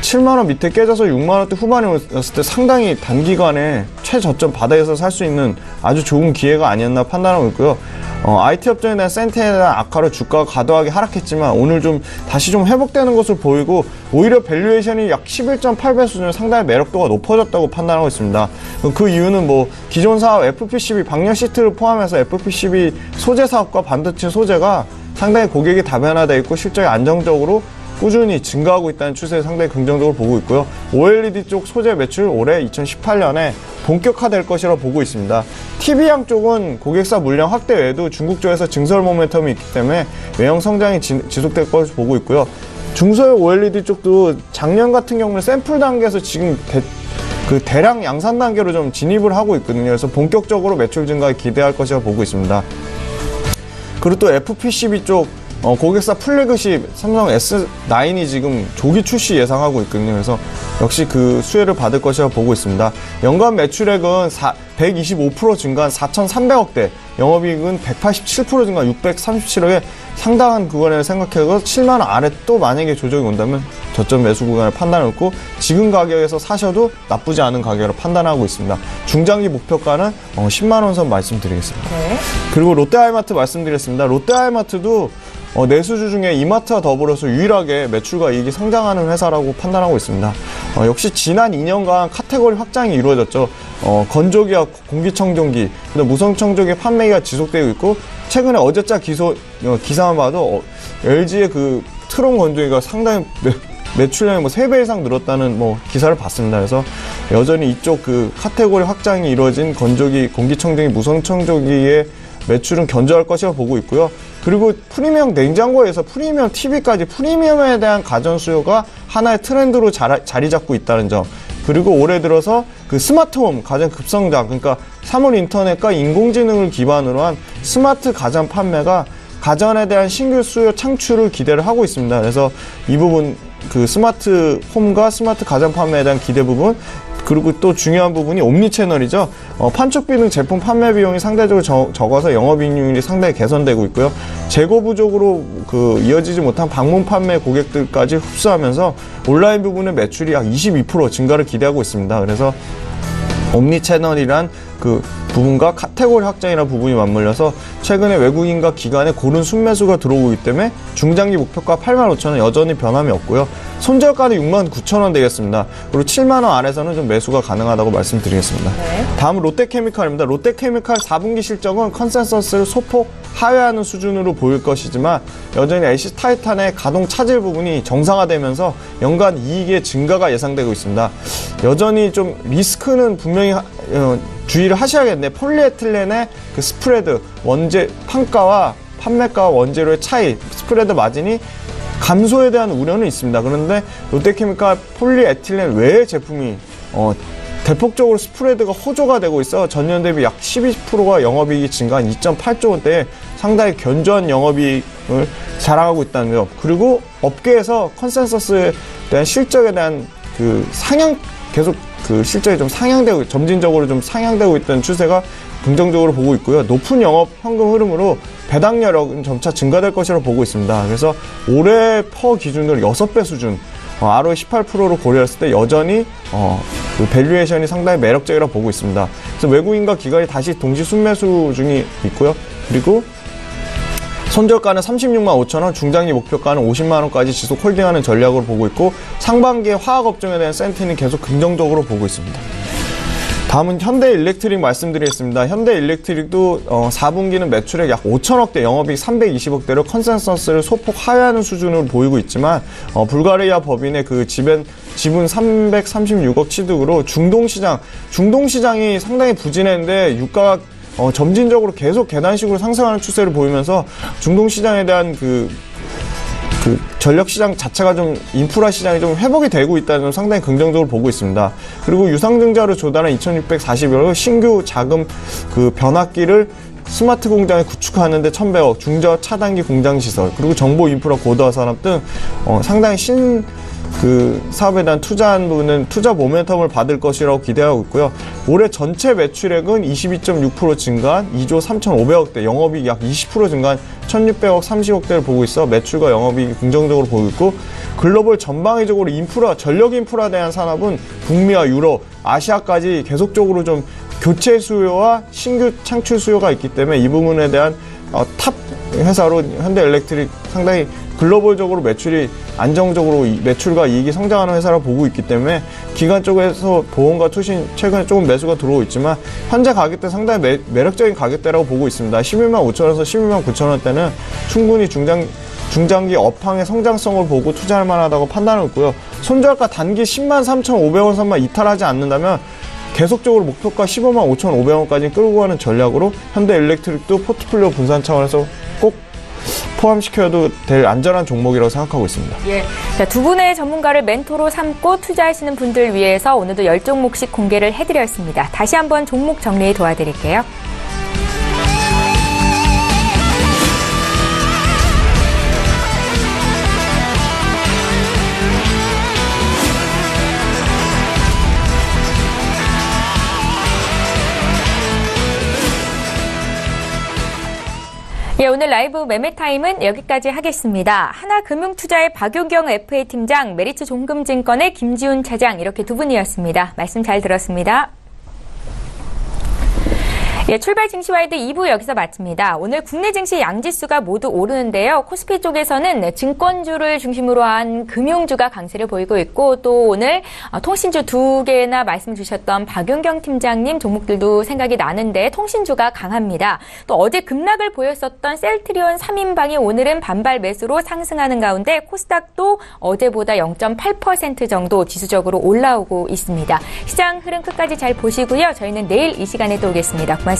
7만원 밑에 깨져서 6만원대 후반에 왔을 때 상당히 단기간에 최저점 바닥에서 살 수 있는 아주 좋은 기회가 아니었나 판단하고 있고요. IT 업종에 대한 센터에 대한 악화로 주가가 과도하게 하락했지만 오늘 좀 다시 좀 회복되는 것으로 보이고, 오히려 밸류에이션이 약 11.8배 수준으로 상당히 매력도가 높아졌다고 판단하고 있습니다. 그 이유는 뭐 기존 사업 FP12 방열 시트를 포함해서 FP12 소재 사업과 반도체 소재가 상당히 고객이 다변화되어 있고 실적이 안정적으로 꾸준히 증가하고 있다는 추세에 상당히 긍정적으로 보고 있고요. OLED 쪽 소재 매출 올해 2018년에 본격화될 것이라고 보고 있습니다. TV양 쪽은 고객사 물량 확대 외에도 중국 쪽에서 증설 모멘텀이 있기 때문에 외형 성장이 지속될 것으로 보고 있고요. 중소형 OLED 쪽도 작년 같은 경우는 샘플 단계에서 지금 대량 양산 단계로 좀 진입을 하고 있거든요. 그래서 본격적으로 매출 증가에 기대할 것이라고 보고 있습니다. 그리고 또 FP12 쪽 고객사 플래그십 삼성 S9이 지금 조기 출시 예상하고 있거든요. 그래서 역시 그 수혜를 받을 것이라고 보고 있습니다. 연간 매출액은 125% 증가한 4,300억대, 영업이익은 187% 증가한 637억에 상당한 구간을 생각해서 7만원 아래 또 만약에 조정이 온다면 저점 매수 구간을 판단했고, 지금 가격에서 사셔도 나쁘지 않은 가격으로 판단하고 있습니다. 중장기 목표가는 10만원 선 말씀드리겠습니다. 네. 그리고 롯데하이마트 말씀드리겠습니다. 롯데하이마트도 내수주 중에 이마트와 더불어서 유일하게 매출과 이익이 성장하는 회사라고 판단하고 있습니다. 역시 지난 2년간 카테고리 확장이 이루어졌죠. 건조기와 공기청정기, 무선청정기 판매가 지속되고 있고, 최근에 어제자 기사만 봐도 LG의 그 트론 건조기가 상당히 매출량이 3배 이상 늘었다는 기사를 봤습니다. 그래서 여전히 이쪽 그 카테고리 확장이 이루어진 건조기, 공기청정기, 무선청정기의 매출은 견조할 것이라고 보고 있고요. 그리고 프리미엄 냉장고에서 프리미엄 TV까지 프리미엄에 대한 가전 수요가 하나의 트렌드로 자리 잡고 있다는 점. 그리고 올해 들어서 그 스마트홈 가전 급성장, 그러니까 사물 인터넷과 인공지능을 기반으로 한 스마트 가전 판매가 가전에 대한 신규 수요 창출을 기대를 하고 있습니다. 그래서 이 부분, 그 스마트 홈과 스마트 가전 판매에 대한 기대 부분, 그리고 또 중요한 부분이 옴니 채널이죠. 판촉비 등 제품 판매 비용이 상대적으로 적어서 영업이익률이 상당히 개선되고 있고요. 재고 부족으로 이어지지 못한 방문 판매 고객들까지 흡수하면서 온라인 부분의 매출이 약 22% 증가를 기대하고 있습니다. 그래서 옴니 채널이란 그 부분과 카테고리 확장이라는 부분이 맞물려서 최근에 외국인과 기관의 고른 순매수가 들어오기 때문에 중장기 목표가 85,000원 여전히 변함이 없고요. 손절가는 69,000원 되겠습니다. 그리고 7만원 아래서는 좀 매수가 가능하다고 말씀드리겠습니다. 네. 다음은 롯데케미칼입니다. 롯데케미칼 4분기 실적은 컨센서스를 소폭 하회하는 수준으로 보일 것이지만 여전히 LC 타이탄의 가동 차질 부분이 정상화되면서 연간 이익의 증가가 예상되고 있습니다. 여전히 좀 리스크는 분명히 주의를 하셔야겠네요. 폴리에틸렌의 그 스프레드, 판가와 판매가와 원재료의 차이, 스프레드 마진이 감소에 대한 우려는 있습니다. 그런데 롯데케미칼 폴리에틸렌 외의 제품이 대폭적으로 스프레드가 호조가 되고 있어 전년 대비 약 12%가 영업이익이 증가한 2.8조 원대에 상당히 견조한 영업이익을 자랑하고 있다는 점. 그리고 업계에서 컨센서스에 대한 실적에 대한 그 상향 계속 그 실적이 좀 점진적으로 좀 상향되고 있던 추세가 긍정적으로 보고 있고요. 높은 영업 현금 흐름으로 배당여력은 점차 증가될 것이라고 보고 있습니다. 그래서 올해 퍼 기준으로 6배 수준, ROE 18%로 고려했을 때 여전히 그 밸류에이션이 상당히 매력적이라고 보고 있습니다. 그래서 외국인과 기관이 다시 동시 순매수 중이 있고요. 그리고 손절가는 36만 5천 원, 중장기 목표가는 50만 원까지 지속 홀딩하는 전략으로 보고 있고 상반기에 화학 업종에 대한 센티는 계속 긍정적으로 보고 있습니다. 다음은 현대일렉트릭 말씀드리겠습니다. 현대일렉트릭도 4분기는 매출액 약 5천억대, 영업이익 320억대로 컨센서스를 소폭 하회하는 수준으로 보이고 있지만 불가리아 법인의 그 지분 336억 취득으로 중동시장이 상당히 부진했는데 유가가 점진적으로 계속 계단식으로 상승하는 추세를 보이면서 중동시장에 대한 그 전력시장 자체가 좀 인프라 시장이 좀 회복이 되고 있다는 점 상당히 긍정적으로 보고 있습니다. 그리고 유상증자로 조달한 2,640억 신규 자금 그 변압기를 스마트 공장에 구축하는데 1,100억, 중저 차단기 공장 시설, 그리고 정보 인프라 고도화 산업 등 상당히 사업에 대한 투자한 부분은 투자 모멘텀을 받을 것이라고 기대하고 있고요. 올해 전체 매출액은 22.6% 증가한 2조 3,500억대, 영업이익 약 20% 증가한 1,600억 30억대를 보고 있어 매출과 영업이익이 긍정적으로 보고 있고, 글로벌 전방위적으로 전력 인프라에 대한 산업은 북미와 유럽, 아시아까지 계속적으로 좀 교체 수요와 신규 창출 수요가 있기 때문에 이 부분에 대한 탑 회사로 현대일렉트릭 상당히 글로벌적으로 매출이 안정적으로 매출과 이익이 성장하는 회사라고 보고 있기 때문에 기관 쪽에서 보험과 투신 최근에 조금 매수가 들어오고 있지만 현재 가격대 상당히 매력적인 가격대라고 보고 있습니다. 11만 5천원에서 11만 9천원대는 충분히 중장기 업황의 성장성을 보고 투자할 만하다고 판단하고 있고요. 손절가 단기 10만 3,500원 선만 이탈하지 않는다면 계속적으로 목표가 15만 5,500원까지 끌고 가는 전략으로 현대일렉트릭도 포트폴리오 분산 차원에서 꼭 포함시켜도 될 안전한 종목이라고 생각하고 있습니다. 예, 자, 두 분의 전문가를 멘토로 삼고 투자하시는 분들 위해서 오늘도 10종목씩 공개를 해드렸습니다. 다시 한번 종목 정리 도와드릴게요. 예, 오늘 라이브 매매타임은 여기까지 하겠습니다. 하나금융투자의 박용경 FA 팀장, 메리츠 종금증권의 김지훈 차장, 이렇게 두 분이었습니다. 말씀 잘 들었습니다. 예, 출발 증시와이드 2부 여기서 마칩니다. 오늘 국내 증시 양지수가 모두 오르는데요. 코스피 쪽에서는 증권주를 중심으로 한 금융주가 강세를 보이고 있고, 또 오늘 통신주 두 개나 말씀 주셨던 박용경 팀장님 종목들도 생각이 나는데 통신주가 강합니다. 또 어제 급락을 보였었던 셀트리온 3인방이 오늘은 반발 매수로 상승하는 가운데 코스닥도 어제보다 0.8% 정도 지수적으로 올라오고 있습니다. 시장 흐름 끝까지 잘 보시고요. 저희는 내일 이 시간에 또 오겠습니다. 고맙습니다.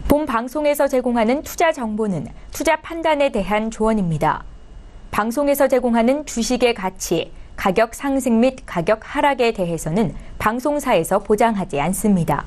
본 방송에서 제공하는 투자 정보는 투자 판단에 대한 조언입니다. 방송에서 제공하는 주식의 가치, 가격 상승 및 가격 하락에 대해서는 방송사에서 보장하지 않습니다.